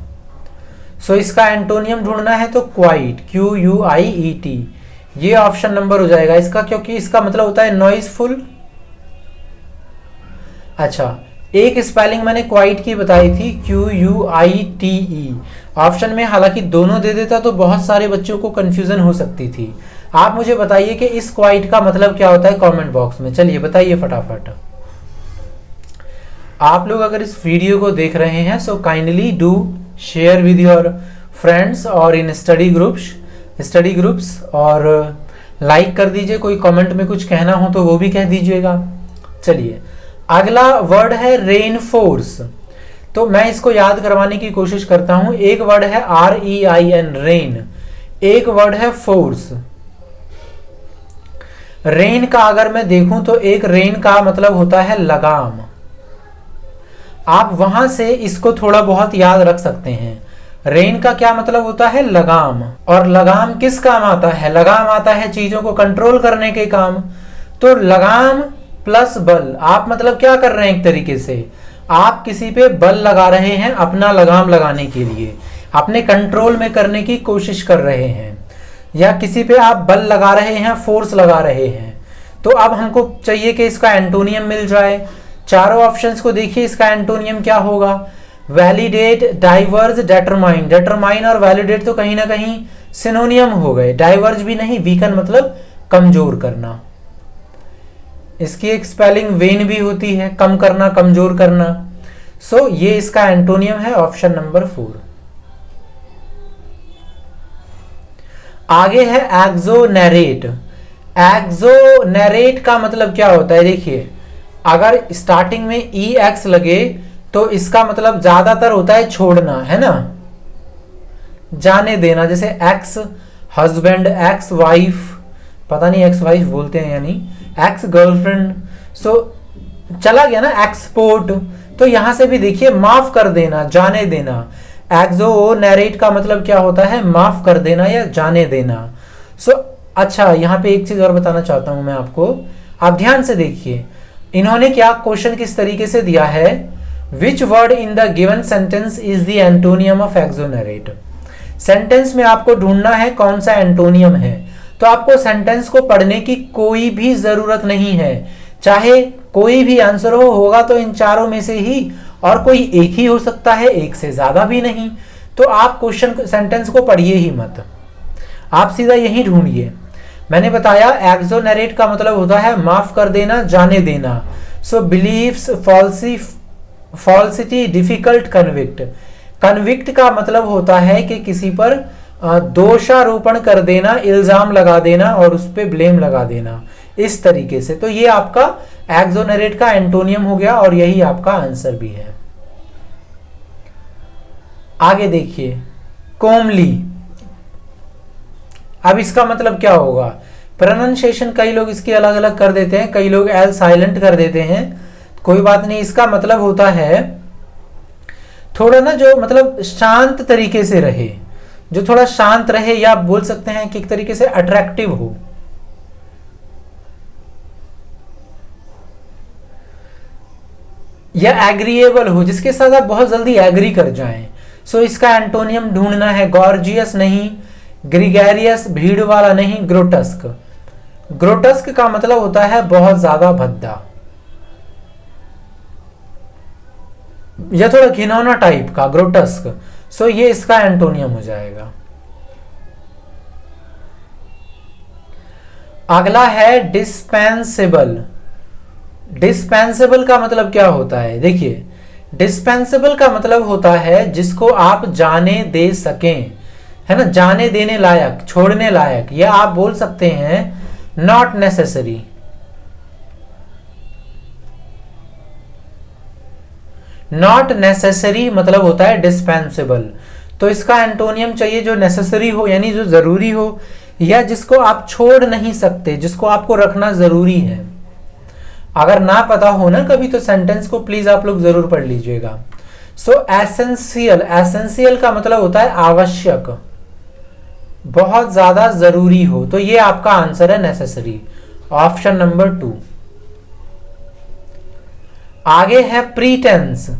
सो इसका एंटोनियम ढूंढना है तो क्वाइट, QUIET। ये ऑप्शन नंबर हो जाएगा इसका, क्योंकि इसका मतलब होता है नॉइसफुल। अच्छा, एक स्पेलिंग मैंने क्वाइट की बताई थी, QUITE। ऑप्शन में हालांकि दोनों दे देता तो बहुत सारे बच्चों को कंफ्यूजन हो सकती थी। आप मुझे बताइए कि इस क्वाइट का मतलब क्या होता है कमेंट बॉक्स में। चलिए बताइए फटाफट। आप लोग अगर इस वीडियो को देख रहे हैं so kindly do share with your friends और इन स्टडी ग्रुप्स, और लाइक कर दीजिए। कोई कमेंट में कुछ कहना हो तो वो भी कह दीजिएगा। चलिए, अगला वर्ड है रेनफोर्स। तो मैं इसको याद करवाने की कोशिश करता हूं। एक वर्ड है REIN, रेन। एक वर्ड है फोर्स। रेन का अगर मैं देखूं तो एक रेन का मतलब होता है लगाम। आप वहां से इसको थोड़ा बहुत याद रख सकते हैं। रेन का क्या मतलब होता है? लगाम। और लगाम किस काम आता है? लगाम आता है चीजों को कंट्रोल करने के काम। तो लगाम प्लस बल, आप मतलब क्या कर रहे हैं? एक तरीके से आप किसी पे बल लगा रहे हैं अपना लगाम लगाने के लिए, अपने कंट्रोल में करने की कोशिश कर रहे हैं, या किसी पे आप बल लगा रहे हैं, फोर्स लगा रहे हैं। तो अब हमको चाहिए कि इसका एंटोनियम मिल जाए। चारों ऑप्शंस को देखिए, इसका एंटोनियम क्या होगा? Validate, diverge, determine. डेटरमाइन और वैलिडेट तो कहीं ना कहीं सिनोनियम हो गए। डाइवर्ज भी नहीं, वीकन मतलब कमजोर करना। इसकी एक स्पेलिंग वेन भी होती है, कम करना, कमजोर करना। सो ये इसका एंटोनियम है ऑप्शन नंबर 4। आगे है एक्सोनरेट। एक्सोनरेट का मतलब क्या होता है? देखिए, अगर स्टार्टिंग में EX लगे तो इसका मतलब ज्यादातर होता है छोड़ना, है ना, जाने देना। जैसे एक्स हस्बैंड, एक्स वाइफ, पता नहीं एक्स वाइफ बोलते हैं या नहीं, एक्स गर्लफ्रेंड। सो चला गया ना एक्सपोर्ट, तो यहां से भी देखिए माफ कर देना, जाने देना। एक्सोनरेट का मतलब क्या होता है, माफ कर देना या जाने देना। सो अच्छा, यहाँ पे एक चीज और बताना चाहता हूं मैं आपको, आप ध्यान से देखिए इन्होंने क्या क्वेश्चन किस तरीके से दिया है, which word in the given sentence is the antonym of exonerate. Sentence में आपको ढूंढना है कौन सा एंटोनियम है, तो आपको सेंटेंस को पढ़ने की कोई भी जरूरत नहीं है, चाहे कोई भी आंसर होगा तो इन चारों में से ही, और कोई एक ही हो सकता है, एक से ज्यादा भी नहीं। तो आप क्वेश्चन सेंटेंस को पढ़िए ही मत, आप सीधा यही ढूंढिए। मैंने बताया एक्सोनरेट का मतलब होता है माफ कर देना, जाने देना। So believes, falsity, difficult, convict. Convict का मतलब होता है कि किसी पर दोषारोपण कर देना, इल्जाम लगा देना और उस पर ब्लेम लगा देना, इस तरीके से। तो ये आपका एक्सोनरेट का एंटोनियम हो गया और यही आपका आंसर भी है। आगे देखिए, कोमली। अब इसका मतलब क्या होगा, प्रोनाउंसिएशन कई लोग इसकी अलग अलग कर देते हैं, कई लोग एल साइलेंट कर देते हैं, कोई बात नहीं। इसका मतलब होता है थोड़ा ना जो मतलब शांत तरीके से रहे, जो थोड़ा शांत रहे, या आप बोल सकते हैं कि एक तरीके से अट्रैक्टिव हो। या एग्रीएबल हो, जिसके साथ आप बहुत जल्दी एग्री कर जाएं। सो इसका एंटोनियम ढूंढना है, गॉर्जियस नहीं, ग्रिगेरियस भीड़ वाला नहीं, ग्रोटस्क। ग्रोटस्क का मतलब होता है बहुत ज्यादा भद्दा या थोड़ा घिनौना टाइप का, ग्रोटस्क। सो ये इसका एंटोनियम हो जाएगा। अगला है डिस्पेंसेबल। डिस्पेंसेबल का मतलब क्या होता है, देखिए डिस्पेंसेबल का मतलब होता है जिसको आप जाने दे सकें, है ना, जाने देने लायक, छोड़ने लायक। या आप बोल सकते हैं नॉट नेसेसरी। नॉट नेसेसरी मतलब होता है डिस्पेंसेबल। तो इसका एंटोनियम चाहिए जो नेसेसरी हो, यानी जो जरूरी हो, या जिसको आप छोड़ नहीं सकते, जिसको आपको रखना जरूरी है। अगर ना पता हो ना कभी तो सेंटेंस को प्लीज आप लोग जरूर पढ़ लीजिएगा। सो एसेंशियल, एसेंशियल का मतलब होता है आवश्यक, बहुत ज्यादा जरूरी हो। तो ये आपका आंसर है नेसेसरी, ऑप्शन नंबर 2। आगे है प्रीटेंस।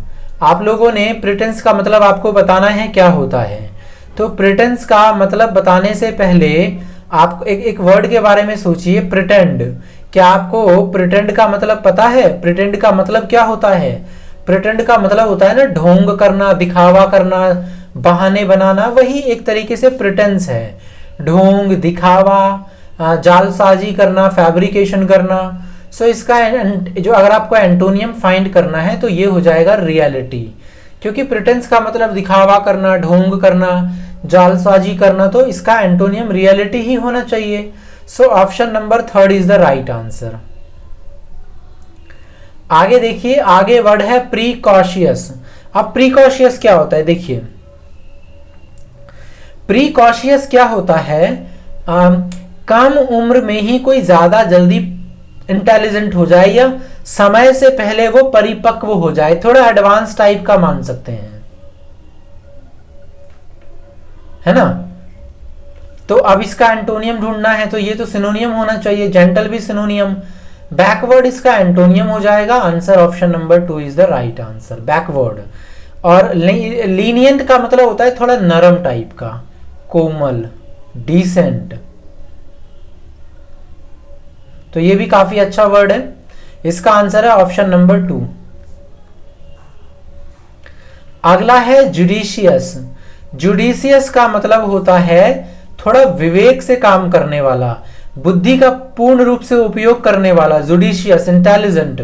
आप लोगों ने प्रीटेंस का मतलब आपको बताना है क्या होता है। तो प्रीटेंस का मतलब बताने से पहले आप एक वर्ड के बारे में सोचिए, प्रिटेंड। क्या आपको प्रिटेंड का मतलब पता है? प्रिटेंड का मतलब क्या होता है? प्रिटेंड का मतलब होता है ना ढोंग करना, दिखावा करना, बहाने बनाना, वही एक तरीके से प्रिटेंस है। ढोंग, दिखावा, जालसाजी करना, फैब्रिकेशन करना। सो इसका जो अगर आपको एंटोनियम फाइंड करना है तो ये हो जाएगा रियलिटी, क्योंकि प्रिटेंस का मतलब दिखावा करना, ढोंग करना, जालसाजी करना, तो इसका एंटोनियम रियलिटी ही होना चाहिए। So option number 3 is the right answer. आगे देखिए, आगे वर्ड है प्रीकॉशियस। अब प्रीकॉशियस क्या होता है, देखिए प्रीकॉशियस क्या होता है, कम उम्र में ही कोई ज्यादा जल्दी इंटेलिजेंट हो जाए या समय से पहले वो परिपक्व हो जाए, थोड़ा एडवांस टाइप का मान सकते हैं, है ना। तो अब इसका एंटोनियम ढूंढना है, तो ये तो सिनोनियम होना चाहिए, जेंटल भी सिनोनियम। बैकवर्ड इसका एंटोनियम हो जाएगा, answer option number 2 is the right answer, backward. और लीनियंट का मतलब होता है थोड़ा नरम टाइप का, कोमल, डिसेंट। तो ये भी काफी अच्छा वर्ड है, इसका आंसर है ऑप्शन नंबर 2। अगला है जुडिशियस। जुडिशियस का मतलब होता है थोड़ा विवेक से काम करने वाला, बुद्धि का पूर्ण रूप से उपयोग करने वाला। जुडिशियस, इंटेलिजेंट,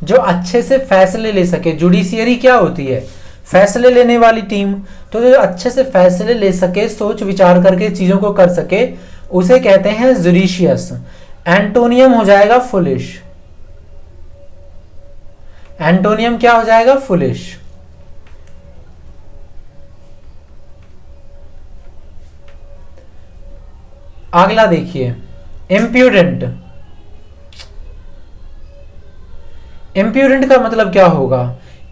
जो अच्छे से फैसले ले सके। जुडिशियरी क्या होती है? फैसले लेने वाली टीम। तो जो अच्छे से फैसले ले सके, सोच विचार करके चीजों को कर सके, उसे कहते हैं जुडिशियस। एंटोनियम हो जाएगा फुलिश। एंटोनियम क्या हो जाएगा? फुलिश। अगला देखिए, इम्प्यूडेंट। इम्प्यूरेंट का मतलब क्या होगा?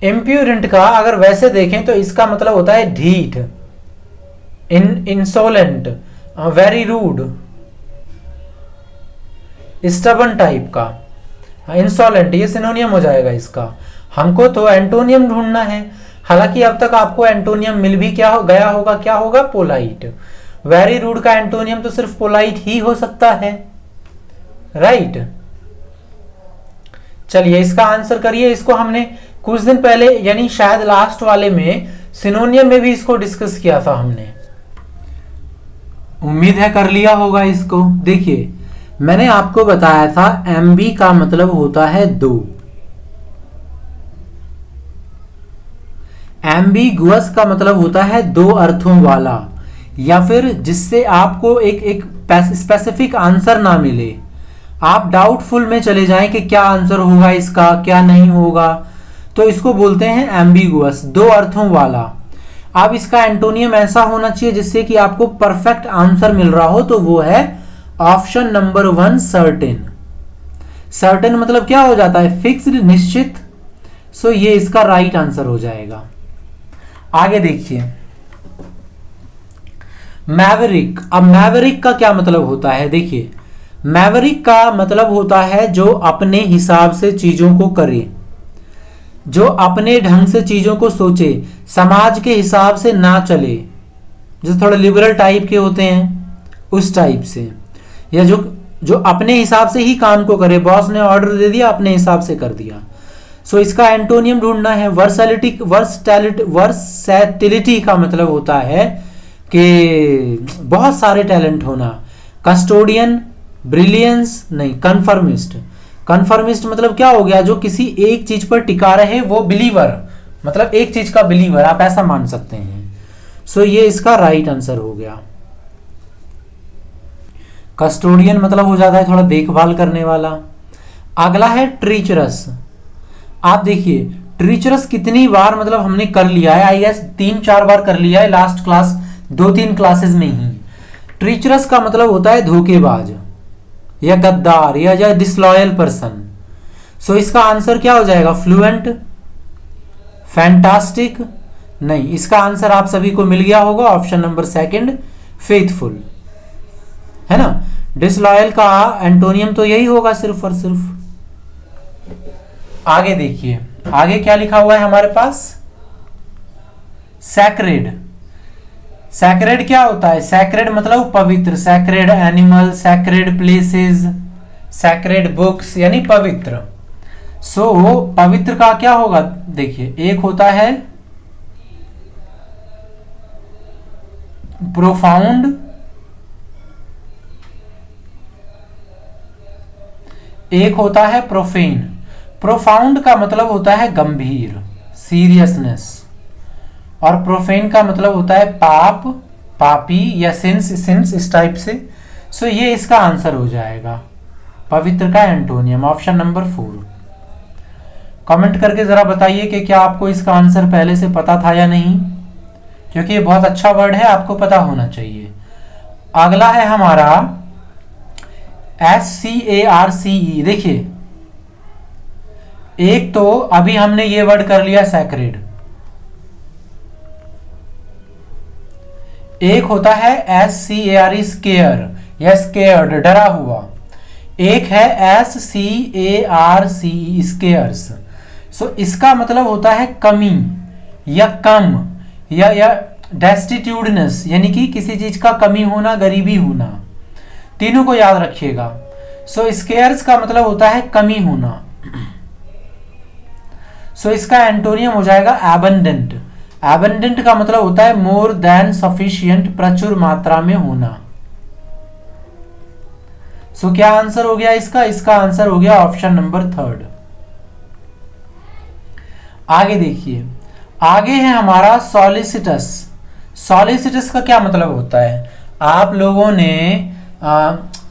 इम्प्यूरेंट का अगर वैसे देखें तो इसका मतलब होता है ढीठ, insolent, very rude, stubborn type का। इंसोलेंट ये सिनोनियम हो जाएगा इसका। हमको तो एंटोनियम ढूंढना है, हालांकि अब तक आपको एंटोनियम मिल भी क्या हो गया होगा, क्या होगा? पोलाइट। वेरी रूड का एंटोनियम तो सिर्फ पोलाइट ही हो सकता है, राइट? चलिए इसका आंसर करिए। इसको हमने कुछ दिन पहले यानी शायद लास्ट वाले में सिनोनियम में भी इसको डिस्कस किया था हमने। उम्मीद है कर लिया होगा इसको। देखिए मैंने आपको बताया था एम्बी का मतलब होता है दो, एम्बिगुअस का मतलब होता है दो अर्थों वाला, या फिर जिससे आपको एक स्पेसिफिक आंसर ना मिले, आप डाउटफुल में चले जाएं कि क्या आंसर होगा इसका, क्या नहीं होगा, तो इसको बोलते हैं एम्बिगुअस, दो अर्थों वाला। अब इसका एंटोनियम ऐसा होना चाहिए जिससे कि आपको परफेक्ट आंसर मिल रहा हो, तो वो है ऑप्शन नंबर 1 सर्टेन। सर्टेन मतलब क्या हो जाता है? फिक्स्ड, निश्चित। सो ये इसका राइट आंसर हो जाएगा। आगे देखिए मैवरिक। अब मैवरिक का क्या मतलब होता है? देखिए मैवरिक का मतलब होता है जो अपने हिसाब से चीजों को करे, जो अपने ढंग से चीजों को सोचे, समाज के हिसाब से ना चले, जैसे थोड़े लिबरल टाइप के होते हैं उस टाइप से, या जो अपने हिसाब से ही काम को करे, बॉस ने ऑर्डर दे दिया अपने हिसाब से कर दिया। सो इसका एंटोनियम ढूंढना है। वर्सैटिलिटी का मतलब होता है कि बहुत सारे टैलेंट होना। कस्टोडियन, ब्रिलियंस नहीं, कन्फर्मिस्ट। कन्फर्मिस्ट मतलब क्या हो गया? जो किसी एक चीज पर टिका रहे, वो बिलीवर, मतलब एक चीज का बिलीवर, आप ऐसा मान सकते हैं। सो ये इसका राइट आंसर हो गया। कस्टोडियन मतलब हो जाता है थोड़ा देखभाल करने वाला। अगला है ट्रीचरस। आप देखिए ट्रीचरस कितनी बार मतलब हमने कर लिया है, आई गेस 3-4 बार कर लिया है लास्ट क्लास, 2-3 क्लासेस में ही। ट्रीचरस का मतलब होता है धोखेबाज या गद्दार या डिसलॉयल पर्सन। सो इसका आंसर क्या हो जाएगा? फ्लुएंट, फैंटास्टिक नहीं, इसका आंसर आप सभी को मिल गया होगा, ऑप्शन नंबर 2 फेथफुल, है ना। डिसलॉयल का एंटोनियम तो यही होगा सिर्फ और सिर्फ। आगे देखिए आगे क्या लिखा हुआ है हमारे पास? सैक्रेड। सैक्रेड क्या होता है? सैक्रेड मतलब पवित्र, sacred animal, sacred places, sacred books यानी पवित्र। सो पवित्र का क्या होगा? देखिए एक होता है प्रोफाउंड, एक होता है प्रोफेन। प्रोफाउंड का मतलब होता है गंभीर, सीरियसनेस, और प्रोफेन का मतलब होता है पाप, पापी या सिंस इस टाइप से। सो ये इसका आंसर हो जाएगा पवित्र का एंटोनियम, ऑप्शन नंबर 4। कमेंट करके जरा बताइए कि क्या आपको इसका आंसर पहले से पता था या नहीं, क्योंकि ये बहुत अच्छा वर्ड है, आपको पता होना चाहिए। अगला है हमारा SCARCE। देखिए एक तो अभी हमने ये वर्ड कर लिया सैक्रेड, एक होता है SCARE स्केयर या स्केयर्ड, डरा हुआ, एक है SCARCE स्केयर्स। सो इसका मतलब होता है कमी या कम या डेस्टिट्यूडनेस, यानी कि किसी चीज का कमी होना, गरीबी होना, तीनों को याद रखिएगा। सो स्केयर्स का मतलब होता है कमी होना। सो इसका एंटोनियम हो जाएगा एबंडेंट। एबंडेंट का मतलब होता है मोर देन सफिशिएंट, प्रचुर मात्रा में होना। सो क्या आंसर हो गया इसका? इसका आंसर हो गया ऑप्शन नंबर 3। आगे देखिए आगे है हमारा सॉलिसिटस। सॉलिसिटस का क्या मतलब होता है? आप लोगों ने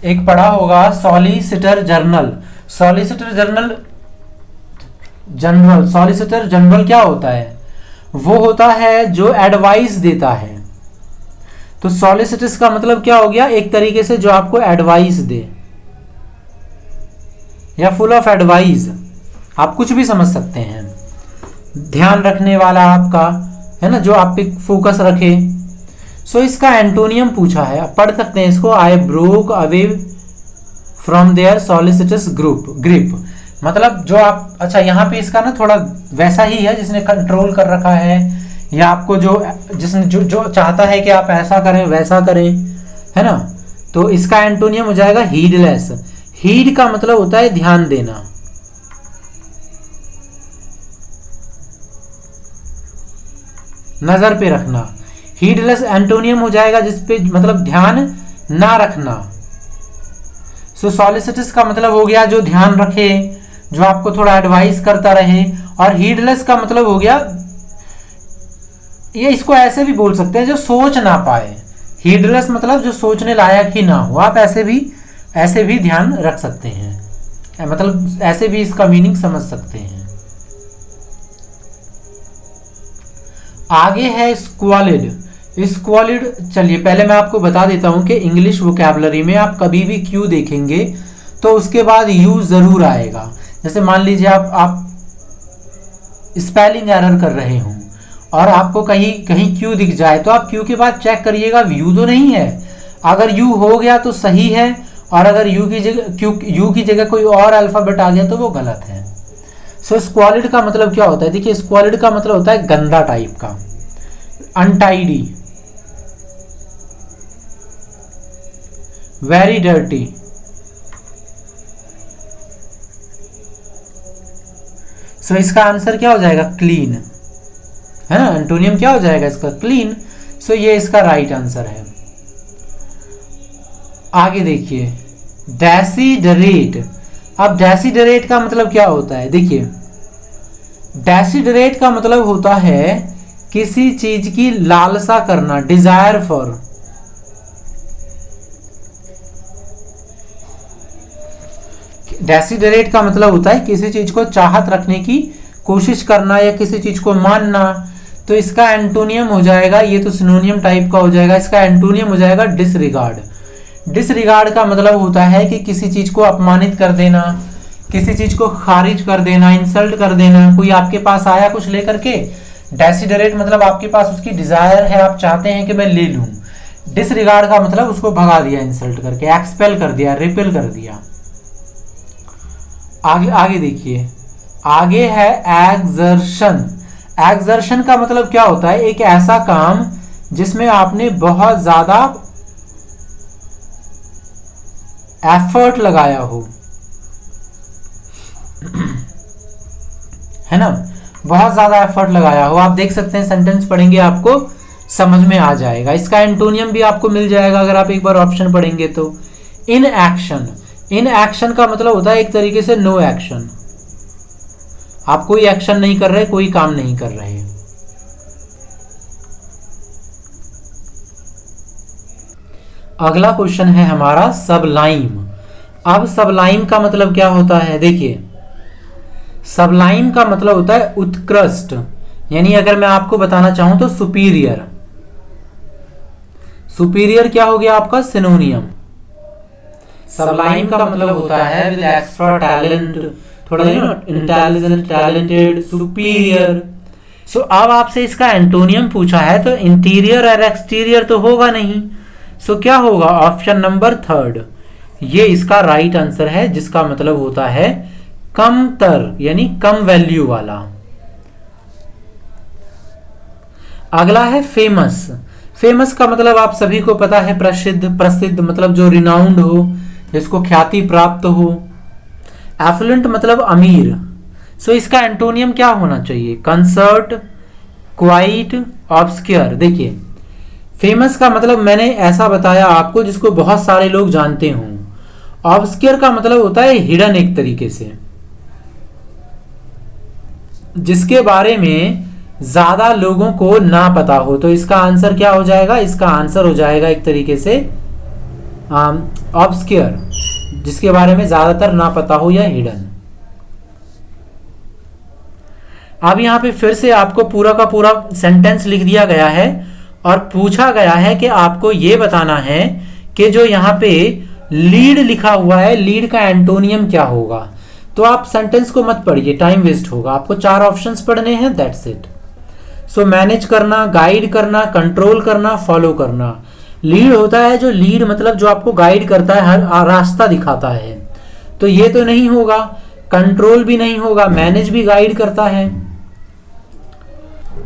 एक पढ़ा होगा solicitor general. Solicitor general solicitor general क्या होता है? वो होता है जो एडवाइस देता है। तो सॉलिसिटस का मतलब क्या हो गया? एक तरीके से जो आपको एडवाइस दे या फुल ऑफ एडवाइस, आप कुछ भी समझ सकते हैं। ध्यान रखने वाला आपका, है ना, जो आप पे फोकस रखे। सो इसका एंटोनियम पूछा है, आप पढ़ सकते हैं इसको। I broke away from their solicitous grip, मतलब जो आप, अच्छा यहाँ पे इसका ना थोड़ा वैसा ही है जिसने कंट्रोल कर रखा है, या आपको जो जिसने जो चाहता है कि आप ऐसा करें वैसा करें, है ना। तो इसका एंटोनियम हो जाएगा हीडलेस। हीड का मतलब होता है ध्यान देना, नजर पे रखना। हीडलेस एंटोनियम हो जाएगा जिसपे मतलब ध्यान ना रखना। सो सॉलिसिटस का मतलब हो गया जो ध्यान रखे, जो आपको थोड़ा एडवाइस करता रहे। और हीडलेस का मतलब हो गया, ये इसको ऐसे भी बोल सकते हैं, जो सोच ना पाए। हीडलेस मतलब जो सोचने लायक ही ना हो। आप ऐसे भी ध्यान रख सकते हैं, मतलब ऐसे भी इसका मीनिंग समझ सकते हैं। आगे है स्क्वालिड। स्क्वालिड, चलिए पहले मैं आपको बता देता हूं कि इंग्लिश वोकैबुलरी में आप कभी भी क्यू देखेंगे तो उसके बाद यू जरूर आएगा। जैसे मान लीजिए आप स्पेलिंग एरर कर रहे हो और आपको कहीं क्यू दिख जाए, तो आप क्यू के बाद चेक करिएगा यू तो नहीं है। अगर यू हो गया तो सही है, और अगर यू की जगह कोई और अल्फाबेट आ गया तो वो गलत है। सो स्क्वालिड का मतलब क्या होता है? देखिए, स्क्वालिड का मतलब होता है गंदा टाइप का, अनटाइडी, वेरी डर्टी। सो इसका आंसर क्या हो जाएगा? क्लीन, है ना। एंटोनियम क्या हो जाएगा इसका? क्लीन। सो ये इसका राइट आंसर है। आगे देखिए, डेसिडरेट। अब डेसिडरेट का मतलब क्या होता है? देखिए, डेसिडरेट का मतलब होता है किसी चीज की लालसा करना, डिजायर फॉर। डेसिडरेट का मतलब होता है किसी चीज को चाहत रखने की कोशिश करना या किसी चीज को मानना। तो इसका एंटोनियम हो जाएगा, ये तो सिनोनियम टाइप का हो जाएगा, इसका एंटोनियम हो जाएगा डिसरिगार्ड। डिसरिगार्ड का मतलब होता है कि किसी चीज को अपमानित कर देना, किसी चीज को खारिज कर देना, इंसल्ट कर देना। कोई आपके पास आया कुछ लेकर के, डेसिडरेट मतलब आपके पास उसकी डिजायर है, आप चाहते हैं कि मैं ले लूं। डिसरिगार्ड का मतलब उसको भगा दिया इंसल्ट करके, एक्सपेल कर दिया, रिपेल कर दिया। आगे देखिए, आगे है एग्जर्शन। एग्जर्शन का मतलब क्या होता है? एक ऐसा काम जिसमें आपने बहुत ज्यादा एफर्ट लगाया हो, है ना, बहुत ज्यादा एफर्ट लगाया हो। आप देख सकते हैं, सेंटेंस पढ़ेंगे आपको समझ में आ जाएगा। इसका एंटोनियम भी आपको मिल जाएगा अगर आप एक बार ऑप्शन पढ़ेंगे तो। In action. इन एक्शन का मतलब होता है एक तरीके से नो एक्शन, आप कोई एक्शन नहीं कर रहे, कोई काम नहीं कर रहे। अगला क्वेश्चन है हमारा सबलाइम। अब सबलाइम का मतलब क्या होता है? देखिए, सबलाइम का मतलब होता है उत्कृष्ट, यानी अगर मैं आपको बताना चाहूं तो सुपीरियर। सुपीरियर क्या हो गया आपका? सिनोनियम। सबलाइम का मतलब होता है विद एक्स्ट्रा टैलेंट, थोड़ा इंटेलिजेंट, टैलेंटेड, सुपीरियर। सो अब आपसे इसका एंटोनियम पूछा है तो इंटीरियर और एक्सटीरियर तो होगा नहीं। सो क्या होगा? ऑप्शन नंबर 3, ये इसका राइट आंसर है, जिसका मतलब होता है कमतर, यानी कम वैल्यू वाला। अगला है फेमस। फेमस का मतलब आप सभी को पता है, प्रसिद्ध मतलब जो रिनाउंड हो, जिसको ख्याति प्राप्त हो। एफ्लुएंट मतलब अमीर। सो इसका एंटोनियम क्या होना चाहिए? Concert, quite, obscure. देखिए, फेमस का मतलब मैंने ऐसा बताया आपको जिसको बहुत सारे लोग जानते हों। ऑब्सक्योर का मतलब होता है हिडन, एक तरीके से जिसके बारे में ज्यादा लोगों को ना पता हो। तो इसका आंसर क्या हो जाएगा? इसका आंसर हो जाएगा एक तरीके से ऑब्सक्योर, जिसके बारे में ज्यादातर ना पता हो या हिडन। अब यहां पे फिर से आपको पूरा का पूरा सेंटेंस लिख दिया गया है और पूछा गया है कि आपको यह बताना है कि जो यहां पे लीड लिखा हुआ है, लीड का एंटोनियम क्या होगा। तो आप सेंटेंस को मत पढ़िए, टाइम वेस्ट होगा। आपको 4 ऑप्शंस पढ़ने हैं, दैट्स इट। सो मैनेज करना, गाइड करना, कंट्रोल करना, फॉलो करना। लीड होता है जो लीड मतलब जो आपको गाइड करता है, हर रास्ता दिखाता है, तो ये तो नहीं होगा। कंट्रोल भी नहीं होगा, मैनेज भी गाइड करता है,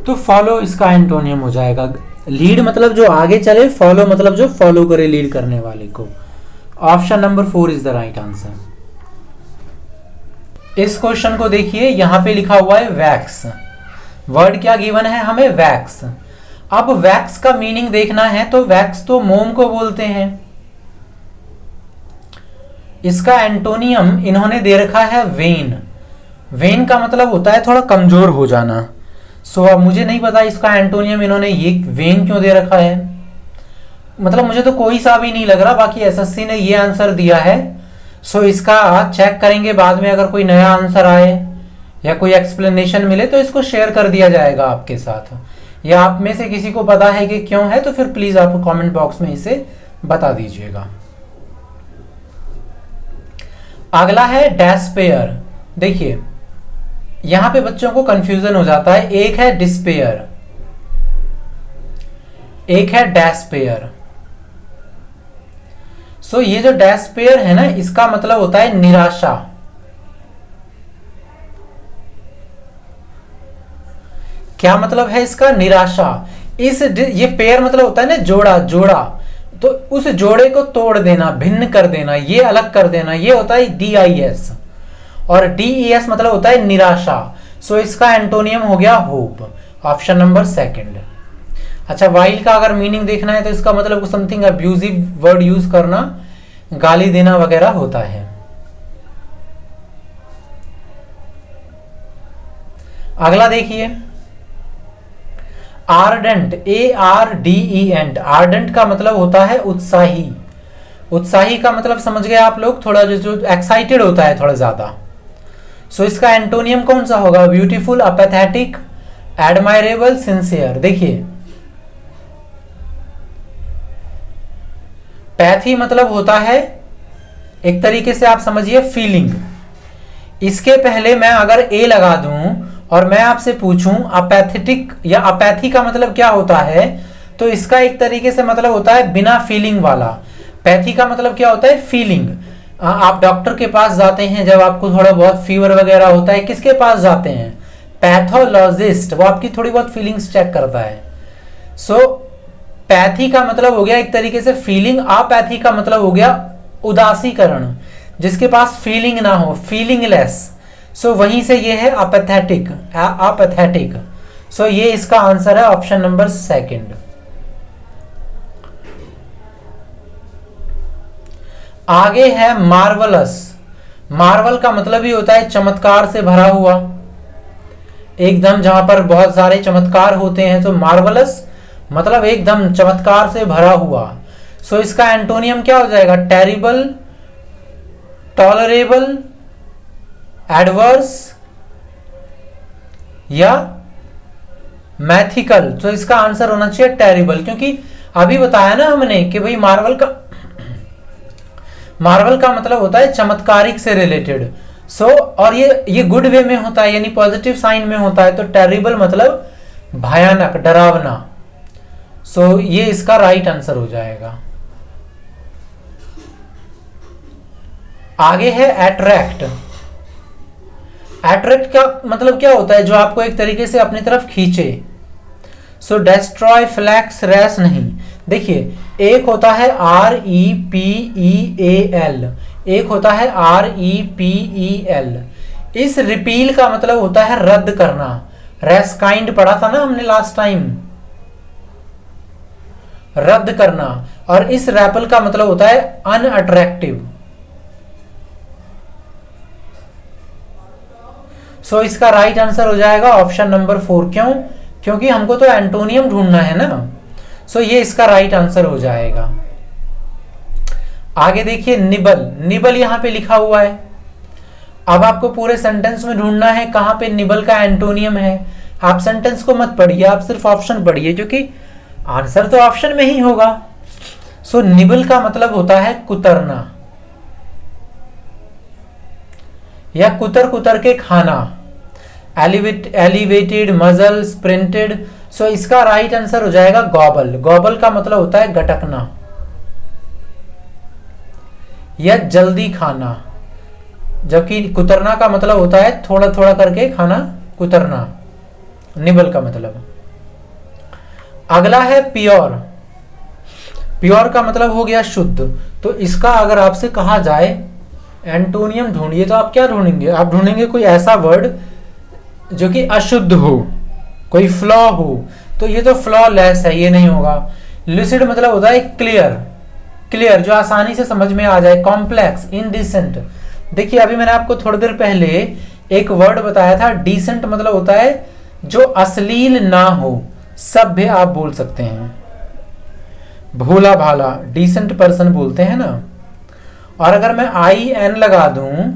तो फॉलो इसका एंटोनियम हो जाएगा। लीड मतलब जो आगे चले, फॉलो मतलब जो फॉलो करे लीड करने वाले को। Option number 4 is the right answer. इस क्वेश्चन को देखिए, यहां पे लिखा हुआ है वैक्स। वर्ड क्या गिवन है हमें? वैक्स। अब वैक्स का मीनिंग देखना है तो वैक्स तो मोम को बोलते हैं। इसका एंटोनियम इन्होंने दे रखा है वेन। वेन का मतलब होता है थोड़ा कमजोर हो जाना। सो अब मुझे नहीं पता इसका एंटोनियम इन्होंने ये वेन क्यों दे रखा है, मतलब मुझे तो कोई सा भी नहीं लग रहा। बाकी एसएससी ने ये आंसर दिया है, सो इसका चेक करेंगे बाद में। अगर कोई नया आंसर आए या कोई एक्सप्लेनेशन मिले तो इसको शेयर कर दिया जाएगा आपके साथ, या आप में से किसी को पता है कि क्यों है तो फिर प्लीज आप कमेंट बॉक्स में इसे बता दीजिएगा। अगला है डेस्पेयर। देखिए यहां पे बच्चों को कंफ्यूजन हो जाता है, एक है डिस्पेयर, एक है डेस्पेयर। सो ये जो डेस्पेयर है ना, इसका मतलब होता है निराशा। क्या मतलब है इसका? निराशा। ये पेयर मतलब होता है ना जोड़ा, जोड़ा, तो उस जोड़े को तोड़ देना, भिन्न कर देना, ये अलग कर देना, ये होता है DIS। और DES मतलब होता है निराशा। सो इसका एंटोनियम हो गया होप। Option number 2। अच्छा, वाइल का अगर मीनिंग देखना है तो इसका मतलब समथिंग अब्यूजिव वर्ड यूज करना, गाली देना वगैरह होता है। अगला देखिए आर्डेंट, ARDENT। आर्डेंट का मतलब होता है उत्साही। उत्साही का मतलब समझ गए आप लोग, थोड़ा जो एक्साइटेड होता है थोड़ा ज्यादा। सो इसका एंटोनियम कौन सा होगा? Beautiful, apathetic, admirable, sincere. देखिए पैथी मतलब होता है एक तरीके से आप समझिए फीलिंग। इसके पहले मैं अगर ए लगा दूं और मैं आपसे पूछूं अपैथेटिक या अपैथी का मतलब क्या होता है, तो इसका एक तरीके से मतलब होता है बिना फीलिंग वाला। पैथी का मतलब क्या होता है? फीलिंग। आप डॉक्टर के पास जाते हैं जब आपको थोड़ा बहुत फीवर वगैरह होता है, किसके पास जाते हैं? पैथोलॉजिस्ट। वो आपकी थोड़ी बहुत फीलिंग्स चेक करता है। सो पैथी का मतलब हो गया एक तरीके से फीलिंग, अपैथी का मतलब हो गया उदासीकरण, जिसके पास फीलिंग ना हो, फीलिंगलेस। सो वहीं से ये है अपैथेटिक, अपैथेटिक। सो ये इसका आंसर है ऑप्शन नंबर 2। आगे है मार्वलस। मार्वल का मतलब ही होता है चमत्कार से भरा हुआ, एकदम जहां पर बहुत सारे चमत्कार होते हैं। तो मार्वलस मतलब एकदम चमत्कार से भरा हुआ। सो इसका एंटोनियम क्या हो जाएगा? टेरिबल, टॉलरेबल, एडवर्स या मैथिकल। तो इसका आंसर होना चाहिए टेरिबल, क्योंकि अभी बताया ना हमने कि भाई मार्वल का मतलब होता है चमत्कारिक से रिलेटेड। सो और ये गुड वे में होता है, यानी पॉजिटिव साइन में होता है। तो टेरिबल मतलब भयानक, डरावना। सो ये इसका राइट आंसर हो जाएगा। आगे है अट्रैक्ट। अट्रैक्ट का मतलब क्या होता है? जो आपको एक तरीके से अपनी तरफ खींचे। सो डेस्ट्रॉय, फ्लैक्स, रैश नहीं। देखिए एक होता है REPEAL, एक होता है REPEL। इस रिपील का मतलब होता है रद्द करना। रेस्काइंड पढ़ा था ना हमने लास्ट टाइम, रद्द करना। और इस रैपल का मतलब होता है अनअट्रैक्टिव। सो इसका राइट आंसर हो जाएगा ऑप्शन नंबर 4। क्यों? क्योंकि हमको तो एंटोनियम ढूंढना है ना। सो ये इसका राइट आंसर हो जाएगा। आगे देखिए निबल। निबल यहां पे लिखा हुआ है। अब आपको पूरे सेंटेंस में ढूंढना है कहां पे निबल का एंटोनियम है। आप सेंटेंस को मत पढ़िए, आप सिर्फ ऑप्शन पढ़िए, क्योंकि आंसर तो ऑप्शन में ही होगा। सो निबल का मतलब होता है कुतरना। या कुतर कुतर के खाना, एलिवेटेड, मजल, स्प्रिंटेड। सो इसका राइट आंसर हो जाएगा गॉबल। गॉबल का मतलब होता है गटकना या जल्दी खाना, जबकि कुतरना का मतलब होता है थोड़ा थोड़ा करके खाना, कुतरना, निबल का मतलब। अगला है प्योर। प्योर का मतलब हो गया शुद्ध। तो इसका अगर आपसे कहा जाए एंटोनियम ढूंढिए, तो आप क्या ढूंढेंगे? आप ढूंढेंगे कोई ऐसा वर्ड जो कि अशुद्ध हो, कोई फ्लॉ हो। तो ये तो फ्लॉलेस है, ये नहीं होगा। लुसिड मतलब होता है क्लियर, क्लियर जो आसानी से समझ में आ जाए। Complex, indecent. देखिए अभी मैंने आपको थोड़ी देर पहले एक वर्ड बताया था, डिसेंट मतलब होता है जो अश्लील ना हो, सभ्य आप बोल सकते हैं, भोला भाला, डिसेंट पर्सन बोलते हैं ना। और अगर मैं IN लगा दूं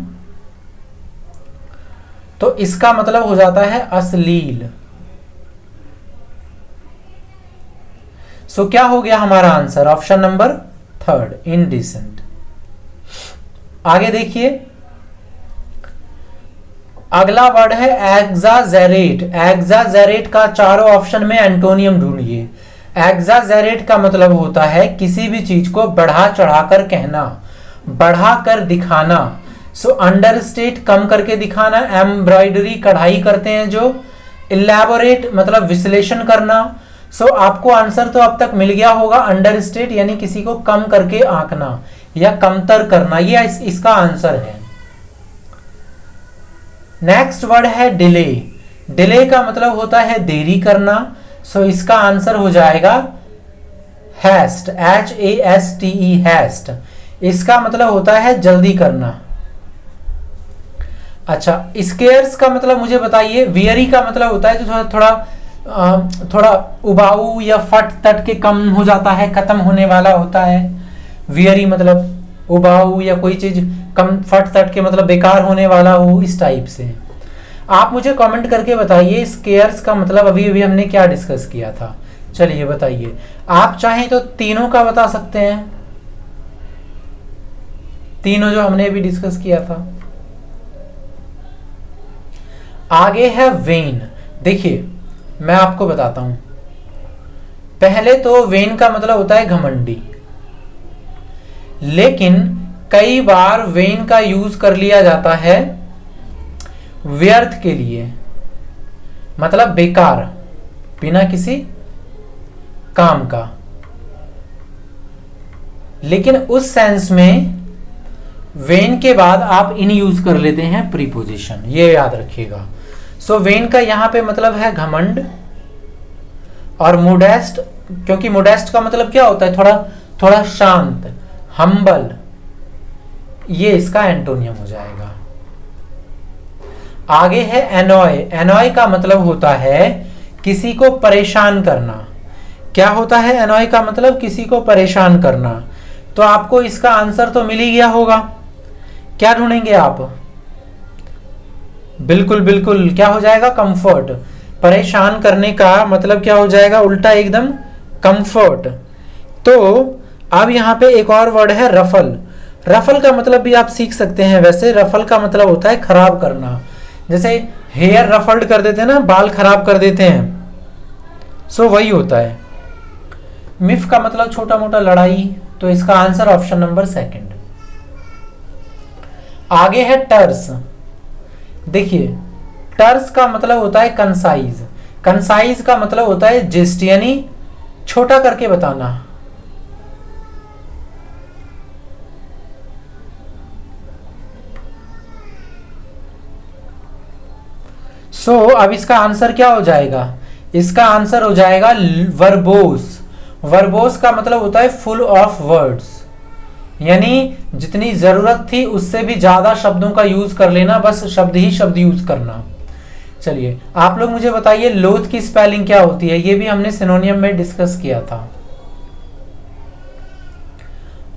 तो इसका मतलब हो जाता है अश्लील। सो क्या हो गया हमारा आंसर? Option number 3, indecent. आगे देखिए, अगला वर्ड है एग्जाजेरेट। एग्जाजेरेट का चारों ऑप्शन में एंटोनियम ढूंढिए। एग्जाजेरेट का मतलब होता है किसी भी चीज को बढ़ा चढ़ाकर कहना, बढ़ाकर दिखाना। सो अंडरस्टेट, कम करके दिखाना। एम्ब्रॉयडरी, कढ़ाई करते हैं जो। इलेबोरेट मतलब विश्लेषण करना। सो आपको आंसर तो अब तक मिल गया होगा। अंडरस्टेट यानी किसी को कम करके आंकना या कमतर करना, ये इसका आंसर है। नेक्स्ट वर्ड है डिले। डिले का मतलब होता है देरी करना। सो इसका आंसर हो जाएगा हैस्ट, HASTE, हैस्ट। इसका मतलब होता है जल्दी करना। अच्छा, स्केयर्स का मतलब मुझे बताइए। वियरी का मतलब होता है जो थोड़ा उबाऊ या फट तट के कम हो जाता है, खत्म होने वाला होता है। वियरी मतलब उबाऊ या कोई चीज कम फट तट के मतलब बेकार होने वाला हो, इस टाइप से। आप मुझे कमेंट करके बताइए स्केयर्स का मतलब अभी अभी हमने क्या डिस्कस किया था। चलिए बताइए, आप चाहें तो तीनों का बता सकते हैं, तीनों जो हमने अभी डिस्कस किया था। आगे है वेन। देखिए मैं आपको बताता हूं। पहले तो वेन का मतलब होता है घमंडी, लेकिन कई बार वेन का यूज कर लिया जाता है व्यर्थ के लिए, मतलब बेकार, बिना किसी काम का। लेकिन उस सेंस में वेन के बाद आप इन यूज कर लेते हैं प्रीपोजिशन, ये याद रखिएगा। सो वेन का यहां पे मतलब है घमंड। और मोडेस्ट, क्योंकि मोडेस्ट का मतलब क्या होता है? थोड़ा शांत, हम्बल, ये इसका एंटोनियम हो जाएगा। आगे है एनॉय। एनॉय का मतलब होता है किसी को परेशान करना। क्या होता है एनॉय का मतलब? किसी को परेशान करना। तो आपको इसका आंसर तो मिल ही गया होगा। क्या ढूंढेंगे आप? बिल्कुल बिल्कुल, क्या हो जाएगा? कंफर्ट। परेशान करने का मतलब क्या हो जाएगा? उल्टा एकदम, कंफर्ट। तो अब यहां पे एक और वर्ड है रफल। रफल का मतलब भी आप सीख सकते हैं। वैसे रफल का मतलब होता है खराब करना, जैसे हेयर रफल्ड कर देते हैं ना, बाल खराब कर देते हैं, सो वही होता है। मिफ का मतलब छोटा मोटा लड़ाई। तो इसका आंसर ऑप्शन नंबर 2। आगे है टर्स। देखिए टर्स का मतलब होता है कंसाइज। कंसाइज का मतलब होता है जिस्ट, यानी छोटा करके बताना। अब इसका आंसर क्या हो जाएगा? इसका आंसर हो जाएगा वर्बोस। वर्बोस का मतलब होता है फुल ऑफ वर्ड्स, यानी जितनी जरूरत थी उससे भी ज्यादा शब्दों का यूज कर लेना, बस शब्द ही शब्द यूज करना। चलिए आप लोग मुझे बताइए लोथ की स्पेलिंग क्या होती है? ये भी हमने सिनोनियम में डिस्कस किया था।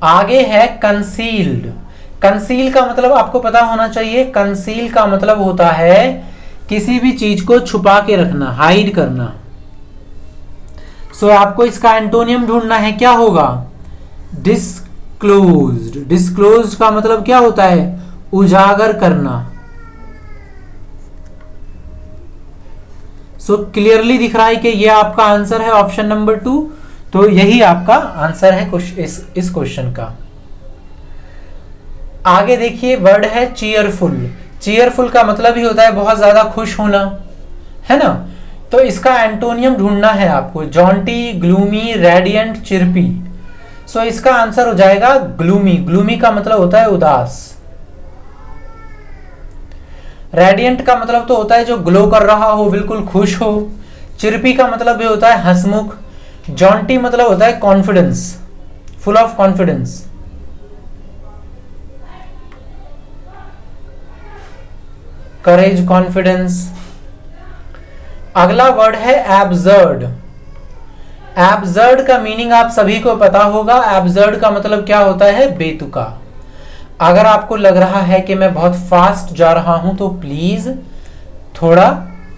आगे है कंसील्ड। कंसील का मतलब आपको पता होना चाहिए। कंसील का मतलब होता है किसी भी चीज को छुपा के रखना, हाइड करना। आपको इसका एंटोनियम ढूंढना है, क्या होगा? डिस्क्लोज्ड। डिस्क्लोज्ड का मतलब क्या होता है? उजागर करना, सो क्लियरली दिख रहा है कि ये आपका आंसर है ऑप्शन नंबर 2। तो यही आपका आंसर है इस क्वेश्चन का। आगे देखिए वर्ड है चीयरफुल। चीयरफुल का मतलब ही होता है बहुत ज्यादा खुश होना, है ना। तो इसका एंटोनियम ढूंढना है आपको, जॉन्टी, ग्लूमी, रेडियंट, चिरपी। सो इसका आंसर हो जाएगा ग्लूमी। ग्लूमी का मतलब होता है उदास। रेडियंट का मतलब तो होता है जो ग्लो कर रहा हो, बिल्कुल खुश हो। चिरपी का मतलब भी होता है हंसमुख। जॉन्टी मतलब होता है confidence, full of confidence. Courage, confidence. अगला वर्ड है एब्सर्ड। एब्सर्ड का मीनिंग आप सभी को पता होगा। एब्सर्ड का मतलब क्या होता है? बेतुका। अगर आपको लग रहा है कि मैं बहुत फास्ट जा रहा हूं तो प्लीज थोड़ा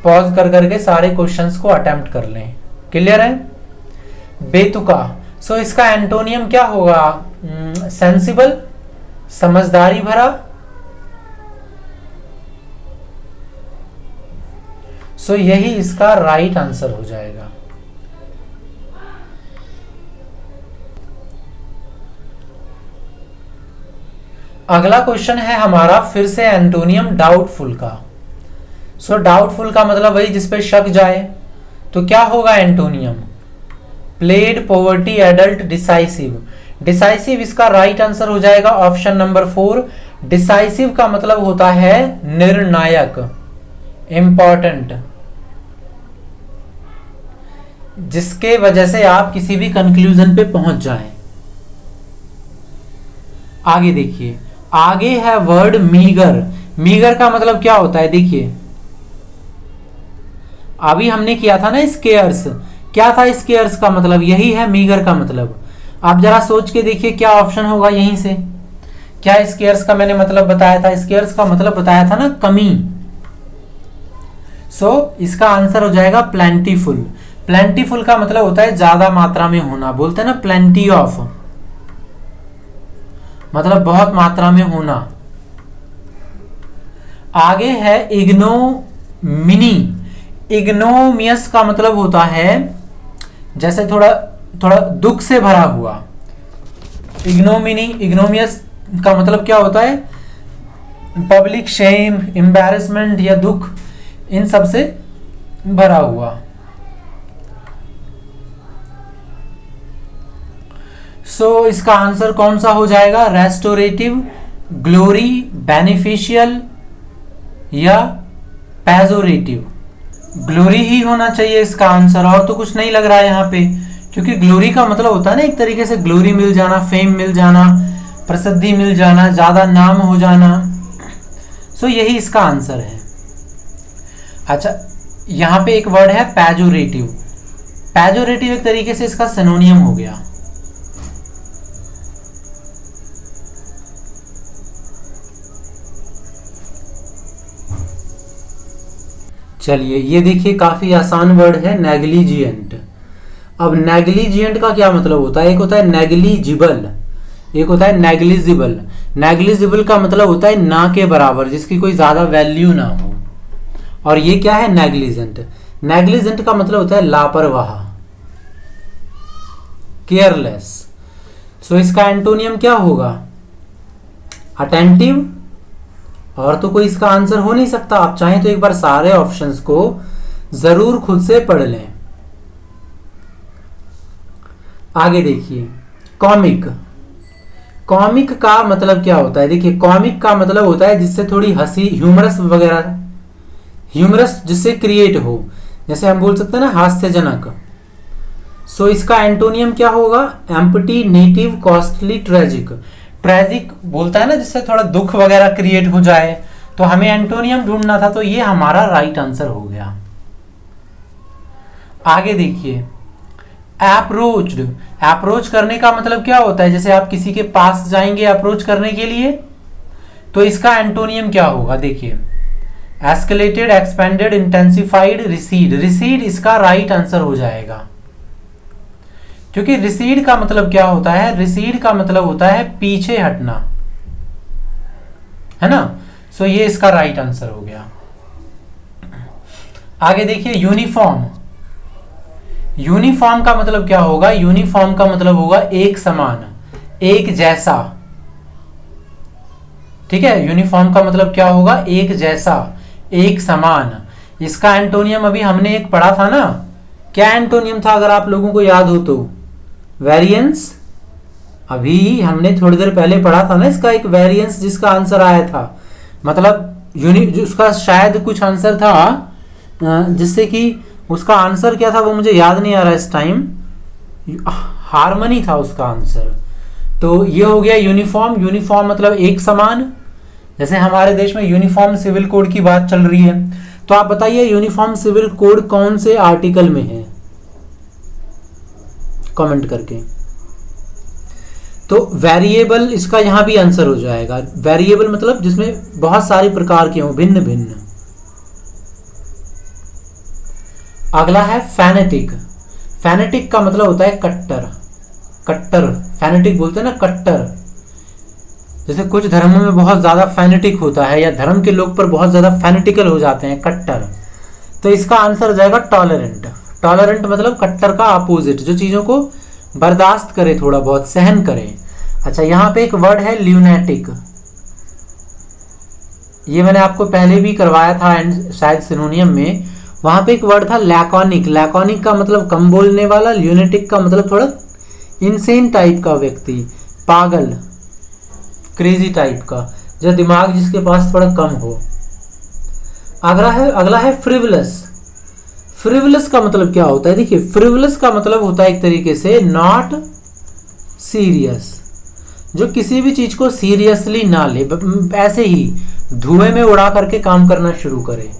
पॉज कर करके सारे क्वेश्चंस को अटेम्प्ट कर लें। क्लियर है? बेतुका। सो इसका एंटोनियम क्या होगा? सेंसिबल, समझदारी भरा। सो यही इसका राइट आंसर हो जाएगा। अगला क्वेश्चन है हमारा फिर से एंटोनियम डाउटफुल का। सो डाउटफुल का मतलब वही जिस पे शक जाए। तो क्या होगा antonym? Played, poverty, adult, decisive. Decisive इसका राइट आंसर हो जाएगा ऑप्शन नंबर 4। डिसाइसिव का मतलब होता है निर्णायक, इंपॉर्टेंट, जिसके वजह से आप किसी भी कंक्लूजन पे पहुंच जाएं। आगे देखिए, आगे है वर्ड मीगर। मीगर का मतलब क्या होता है? देखिए अभी हमने किया था ना स्केयर्स। क्या था स्केयर्स का मतलब? यही है मीगर का मतलब। आप जरा सोच के देखिए क्या ऑप्शन होगा यहीं से। क्या स्केयर्स का मैंने मतलब बताया था? स्केयर्स का मतलब बताया था ना कमी। सो इसका आंसर हो जाएगा प्लेंटीफुल। प्लेंटीफुल का मतलब होता है ज्यादा मात्रा में होना। बोलते हैं ना प्लेंटी ऑफ, मतलब बहुत मात्रा में होना। आगे है इग्नोमिनी। इग्नोमियस का मतलब होता है जैसे थोड़ा थोड़ा दुख से भरा हुआ। इग्नोमिनी, इग्नोमियस का मतलब क्या होता है? पब्लिक शेम, एम्बैरेसमेंट या दुख, इन सब से भरा हुआ। सो इसका आंसर कौन सा हो जाएगा? रेस्टोरेटिव, ग्लोरी, बेनिफिशियल या पेजोरेटिव। ग्लोरी ही होना चाहिए इसका आंसर, और तो कुछ नहीं लग रहा है यहाँ पे। क्योंकि ग्लोरी का मतलब होता है ना एक तरीके से ग्लोरी मिल जाना, फेम मिल जाना, प्रसिद्धि मिल जाना, ज्यादा नाम हो जाना। सो यही इसका आंसर है। अच्छा, यहाँ पे एक वर्ड है पेजोरेटिव। पेजोरेटिव एक तरीके से इसका सिनोनियम हो गया। चलिए ये देखिए काफी आसान वर्ड है नेग्लिजिएंट। अब नेग्लिजिएंट का क्या मतलब होता है? एक होता है नेग्लिजिबल, एक होता है नेग्लिजिबल। नेग्लिजिबल का मतलब होता है ना के बराबर, जिसकी कोई ज्यादा वैल्यू ना हो। और ये क्या है? नेग्लिजेंट। नेग्लिजेंट का मतलब होता है लापरवाह, केयरलेस। सो इसका एंटोनियम क्या होगा? अटेंटिव। और तो कोई इसका आंसर हो नहीं सकता। आप चाहें तो एक बार सारे ऑप्शंस को जरूर खुद से पढ़ लें। आगे देखिए, कॉमिक। कॉमिक का मतलब क्या होता है? देखिए कॉमिक का मतलब होता है जिससे थोड़ी हंसी, ह्यूमरस वगैरह, ह्यूमरस जिससे क्रिएट हो, जैसे हम बोल सकते हैं ना हास्यजनक। सो इसका एंटोनियम क्या होगा? Empty, native, costly, tragic. Tragic बोलता है ना जिससे थोड़ा दुख वगैरह क्रिएट हो जाए। तो हमें एंटोनियम ढूंढना था, तो ये हमारा राइट आंसर हो गया। आगे देखिए, अप्रोच्ड। अप्रोच करने का मतलब क्या होता है? जैसे आप किसी के पास जाएंगे अप्रोच करने के लिए, तो इसका एंटोनियम क्या होगा? देखिए escalated, expanded, intensified, recede. Recede इसका राइट आंसर हो जाएगा। क्योंकि रिसीड का मतलब क्या होता है? रिसीड का मतलब होता है पीछे हटना, है ना। सो ये इसका राइट आंसर हो गया। आगे देखिए यूनिफॉर्म। यूनिफॉर्म का मतलब क्या होगा? यूनिफॉर्म का मतलब होगा एक समान, एक जैसा। ठीक है, यूनिफॉर्म का मतलब क्या होगा? एक जैसा, एक समान। इसका एंटोनियम अभी हमने एक पढ़ा था ना, क्या एंटोनियम था अगर आप लोगों को याद हो तो? वेरिएंस। अभी हमने थोड़ी देर पहले पढ़ा था ना इसका एक वेरिएंस, जिसका आंसर आया था, मतलब उसका शायद कुछ आंसर था, जिससे कि उसका आंसर क्या था वो मुझे याद नहीं आ रहा इस टाइम, हार्मनी था उसका आंसर। तो ये हो गया यूनिफॉर्म। यूनिफॉर्म मतलब एक समान। जैसे हमारे देश में यूनिफॉर्म सिविल कोड की बात चल रही है, तो आप बताइए यूनिफॉर्म सिविल कोड कौन से आर्टिकल में है, कमेंट करके। तो वेरिएबल इसका यहां भी आंसर हो जाएगा। वेरिएबल मतलब जिसमें बहुत सारे प्रकार के हों, भिन्न भिन्न। अगला है फैनेटिक। फैनेटिक का मतलब होता है कट्टर। कट्टर, फैनेटिक बोलते हैं ना, कट्टर। जैसे कुछ धर्मों में बहुत ज्यादा फैनेटिक होता है, या धर्म के लोग पर बहुत ज्यादा फैनेटिकल हो जाते हैं, कट्टर। तो इसका आंसर हो जाएगा टॉलरेंट। टॉलरेंट मतलब कट्टर का अपोजिट, जो चीजों को बर्दाश्त करे, थोड़ा बहुत सहन करे। अच्छा, यहाँ पे एक वर्ड है ल्यूनेटिक। ये मैंने आपको पहले भी करवाया था एंड शायद सिनोनियम में। वहां पे एक वर्ड था लैकोनिक। लैकोनिक का मतलब कम बोलने वाला, ल्यूनेटिक का मतलब थोड़ा इंसेन टाइप का व्यक्ति, पागल, क्रेजी टाइप का, जो दिमाग जिसके पास थोड़ा कम हो। अगला है फ्रिवलस। फ्रिवलस का मतलब क्या होता है? देखिए, फ्रिवलस का मतलब होता है एक तरीके से नॉट सीरियस, जो किसी भी चीज को सीरियसली ना ले, ऐसे ही धुएं में उड़ा करके काम करना शुरू करे।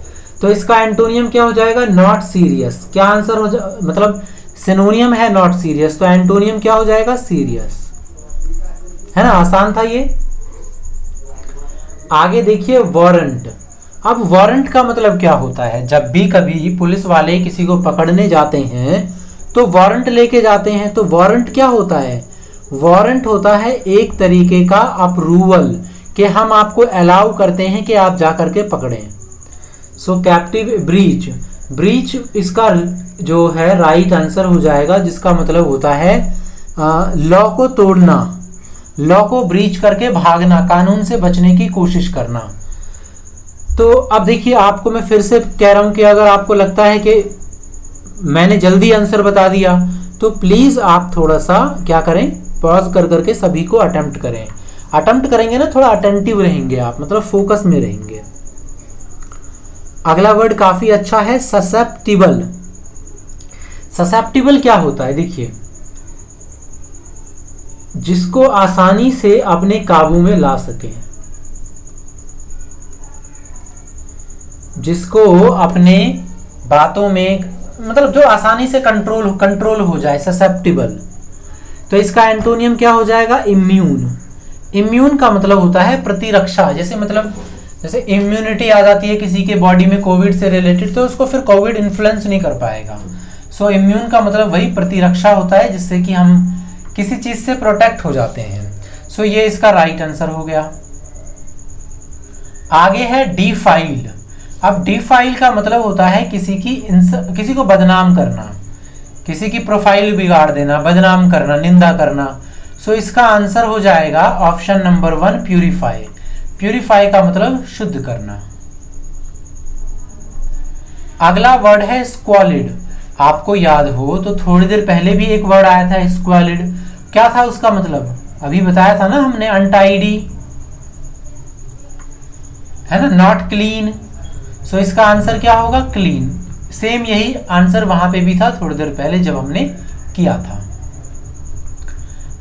तो इसका एंटोनियम क्या हो जाएगा? Not serious. क्या आंसर हो मतलब सिनोनियम है नॉट सीरियस, तो एंटोनियम क्या हो जाएगा? सीरियस। है ना, आसान था ये। आगे देखिए वारंट। अब वारंट का मतलब क्या होता है? जब भी कभी पुलिस वाले किसी को पकड़ने जाते हैं तो वारंट लेके जाते हैं। तो वारंट क्या होता है? वारंट होता है एक तरीके का अप्रूवल, कि हम आपको अलाउ करते हैं कि आप जा करके पकड़ें। सो कैप्टिव ब्रीच। ब्रीच इसका जो है राइट आंसर हो जाएगा, जिसका मतलब होता है लॉ को तोड़ना, लॉ को ब्रीच करके भागना, कानून से बचने की कोशिश करना। तो अब देखिए, आपको मैं फिर से कह रहा हूं कि अगर आपको लगता है कि मैंने जल्दी आंसर बता दिया, तो प्लीज आप थोड़ा सा क्या करें, पॉज कर करके सभी को अटेम्प्ट करें। अटेम्प्ट करेंगे ना, थोड़ा अटेंटिव रहेंगे आप, मतलब फोकस में रहेंगे। अगला वर्ड काफी अच्छा है, ससेप्टिबल। ससेप्टिबल क्या होता है? देखिए, जिसको आसानी से अपने काबू में ला सके, जिसको अपने बातों में, मतलब जो आसानी से कंट्रोल हो जाए, ससेप्टिबल। तो इसका एंटोनियम क्या हो जाएगा? इम्यून। इम्यून का मतलब होता है प्रतिरक्षा। जैसे इम्यूनिटी आ जाती है किसी के बॉडी में कोविड से रिलेटेड, तो उसको फिर कोविड इन्फ्लुएंस नहीं कर पाएगा। सो इम्यून का मतलब वही प्रतिरक्षा होता है, जिससे कि हम किसी चीज से प्रोटेक्ट हो जाते हैं। सो ये इसका राइट आंसर हो गया। आगे है डिफाइल। अब डिफाइल का मतलब होता है किसी को बदनाम करना, किसी की प्रोफाइल बिगाड़ देना, बदनाम करना, निंदा करना। सो इसका आंसर हो जाएगा ऑप्शन नंबर 1, प्यूरिफाई। प्यूरिफाई का मतलब शुद्ध करना। अगला वर्ड है स्क्वालिड। आपको याद हो तो थोड़ी देर पहले भी एक वर्ड आया था स्क्वालिड। क्या था उसका मतलब? अभी बताया था ना हमने, अनटाइडी, है ना, नॉट क्लीन। सो इसका आंसर क्या होगा? क्लीन। सेम यही आंसर वहां पे भी था थोड़ी देर पहले जब हमने किया था।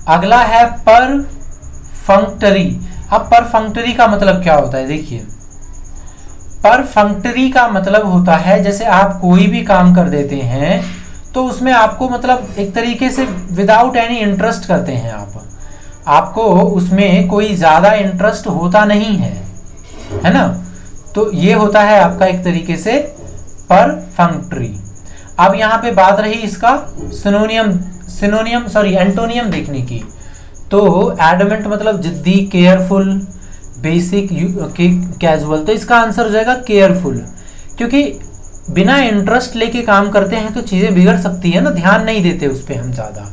अगला है परफंक्टरी। अब परफंक्टरी का मतलब क्या होता है? देखिए, परफंक्टरी का मतलब होता है जैसे आप कोई भी काम कर देते हैं तो उसमें आपको मतलब एक तरीके से विदाउट एनी इंटरेस्ट करते हैं आपको उसमें कोई ज्यादा इंटरेस्ट होता नहीं है ना। तो ये होता है आपका एक तरीके से परफंक्टरी। अब यहाँ पे बात रही इसका एंटोनियम देखने की। तो एडमेंट मतलब जिद्दी, केयरफुल, बेसिक, कैजुअल। तो इसका आंसर हो जाएगा केयरफुल, क्योंकि बिना इंटरेस्ट लेके काम करते हैं तो चीज़ें बिगड़ सकती है ना, ध्यान नहीं देते उस पर हम ज़्यादा।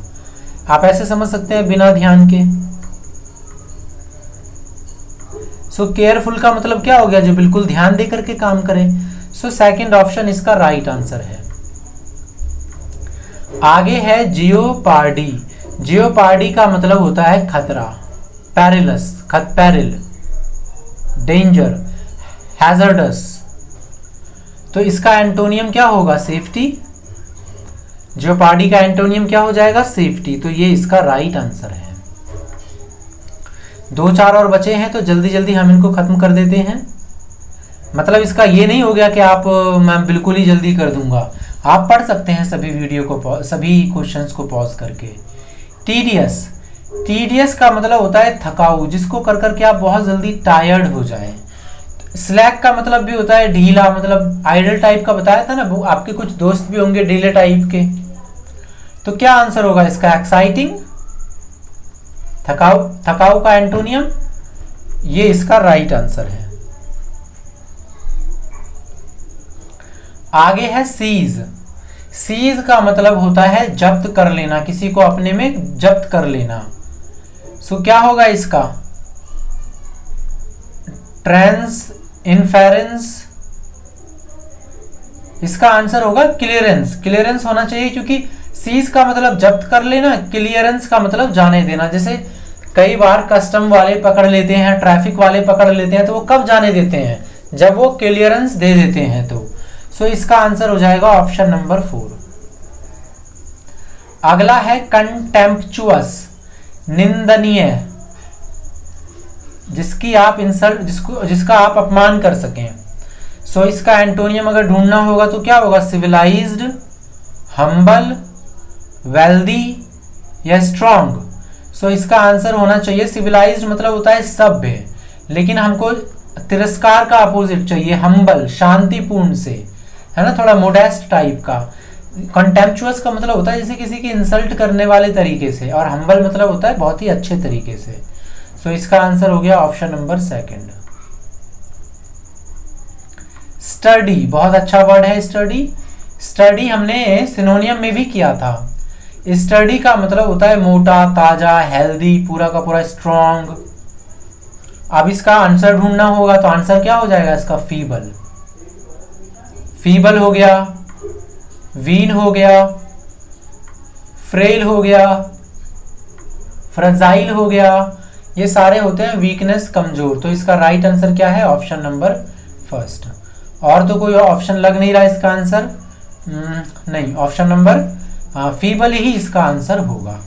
आप ऐसे समझ सकते हैं बिना ध्यान के। सो केयरफुल का मतलब क्या हो गया, जो बिल्कुल ध्यान दे करके काम करें। सो सेकंड ऑप्शन इसका राइट आंसर है। आगे है जियोपार्डी। जियोपार्डी का मतलब होता है खतरा, पेरिलस, पेरिल, डेंजर, हैजर्डस। तो इसका एंटोनियम क्या होगा, सेफ्टी। जियोपार्डी का एंटोनियम क्या हो जाएगा, सेफ्टी। तो ये इसका राइट आंसर है। 2-4 और बचे हैं तो जल्दी जल्दी हम इनको खत्म कर देते हैं। मतलब इसका ये नहीं हो गया कि आप मैं बिल्कुल ही जल्दी कर दूंगा, आप पढ़ सकते हैं सभी वीडियो को, सभी क्वेश्चंस को पॉज करके। टीडियस। टीडियस का मतलब होता है थकाऊ, जिसको कर करके आप बहुत जल्दी टायर्ड हो जाए। स्लैक का मतलब भी होता है ढीला, मतलब आइडल टाइप का बताया था ना, वो आपके कुछ दोस्त भी होंगे ढीले टाइप के। तो क्या आंसर होगा इसका, एक्साइटिंग, थकाऊ। थकाऊ का एंटोनियम, ये इसका राइट आंसर है। आगे है सीज। सीज का मतलब होता है जब्त कर लेना, किसी को अपने में जब्त कर लेना। सो क्या होगा इसका, ट्रांस इनफेरेंस। इसका आंसर होगा क्लियरेंस। क्लियरेंस होना चाहिए, क्योंकि सीज का मतलब जब्त कर लेना, क्लियरेंस का मतलब जाने देना। जैसे कई बार कस्टम वाले पकड़ लेते हैं, ट्रैफिक वाले पकड़ लेते हैं, तो वो कब जाने देते हैं, जब वो क्लियरेंस दे देते हैं। तो सो इसका आंसर हो जाएगा ऑप्शन नंबर 4। अगला है कंटेम्पचुअस, निंदनीय, जिसकी आप इंसल्ट, जिसका आप अपमान कर सकें। सो इसका एंटोनियम अगर ढूंढना होगा तो क्या होगा, सिविलाइज्ड, हम्बल, वेल्दी या स्ट्रॉन्ग। सो इसका आंसर होना चाहिए सिविलाइज्ड, मतलब होता है सभ्य, लेकिन हमको तिरस्कार का अपोजिट चाहिए, हम्बल, शांतिपूर्ण से, है ना, थोड़ा मोडेस्ट टाइप का। कंटेम्पचुअस का मतलब होता है जैसे किसी की इंसल्ट करने वाले तरीके से, और हम्बल मतलब होता है बहुत ही अच्छे तरीके से। सो इसका आंसर हो गया ऑप्शन नंबर 2। स्टडी, बहुत अच्छा वर्ड है स्टडी। स्टडी हमने सिनोनियम में भी किया था। स्टडी का मतलब होता है मोटा, ताजा, हेल्दी, पूरा का पूरा स्ट्रॉन्ग। अब इसका आंसर ढूंढना होगा तो आंसर क्या हो जाएगा इसका, फीबल। फीबल हो गया, वीन हो गया, फ्रेल हो गया, फ्रजाइल हो गया, ये सारे होते हैं वीकनेस, कमजोर। तो इसका राइट आंसर क्या है, ऑप्शन नंबर 1। और तो कोई ऑप्शन लग नहीं रहा इसका आंसर, नहीं, ऑप्शन नंबर फीबल ही इसका आंसर होगा।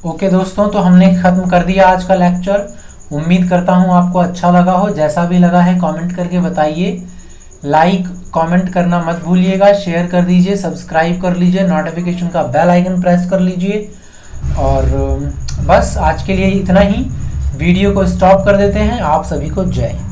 ओके दोस्तों, तो हमने खत्म कर दिया आज का लेक्चर। उम्मीद करता हूँ आपको अच्छा लगा हो। जैसा भी लगा है कमेंट करके बताइए। लाइक कमेंट करना मत भूलिएगा, शेयर कर दीजिए, सब्सक्राइब कर लीजिए, नोटिफिकेशन का बेल आइकन प्रेस कर लीजिए। और बस आज के लिए इतना ही, वीडियो को स्टॉप कर देते हैं। आप सभी को जय हिंद।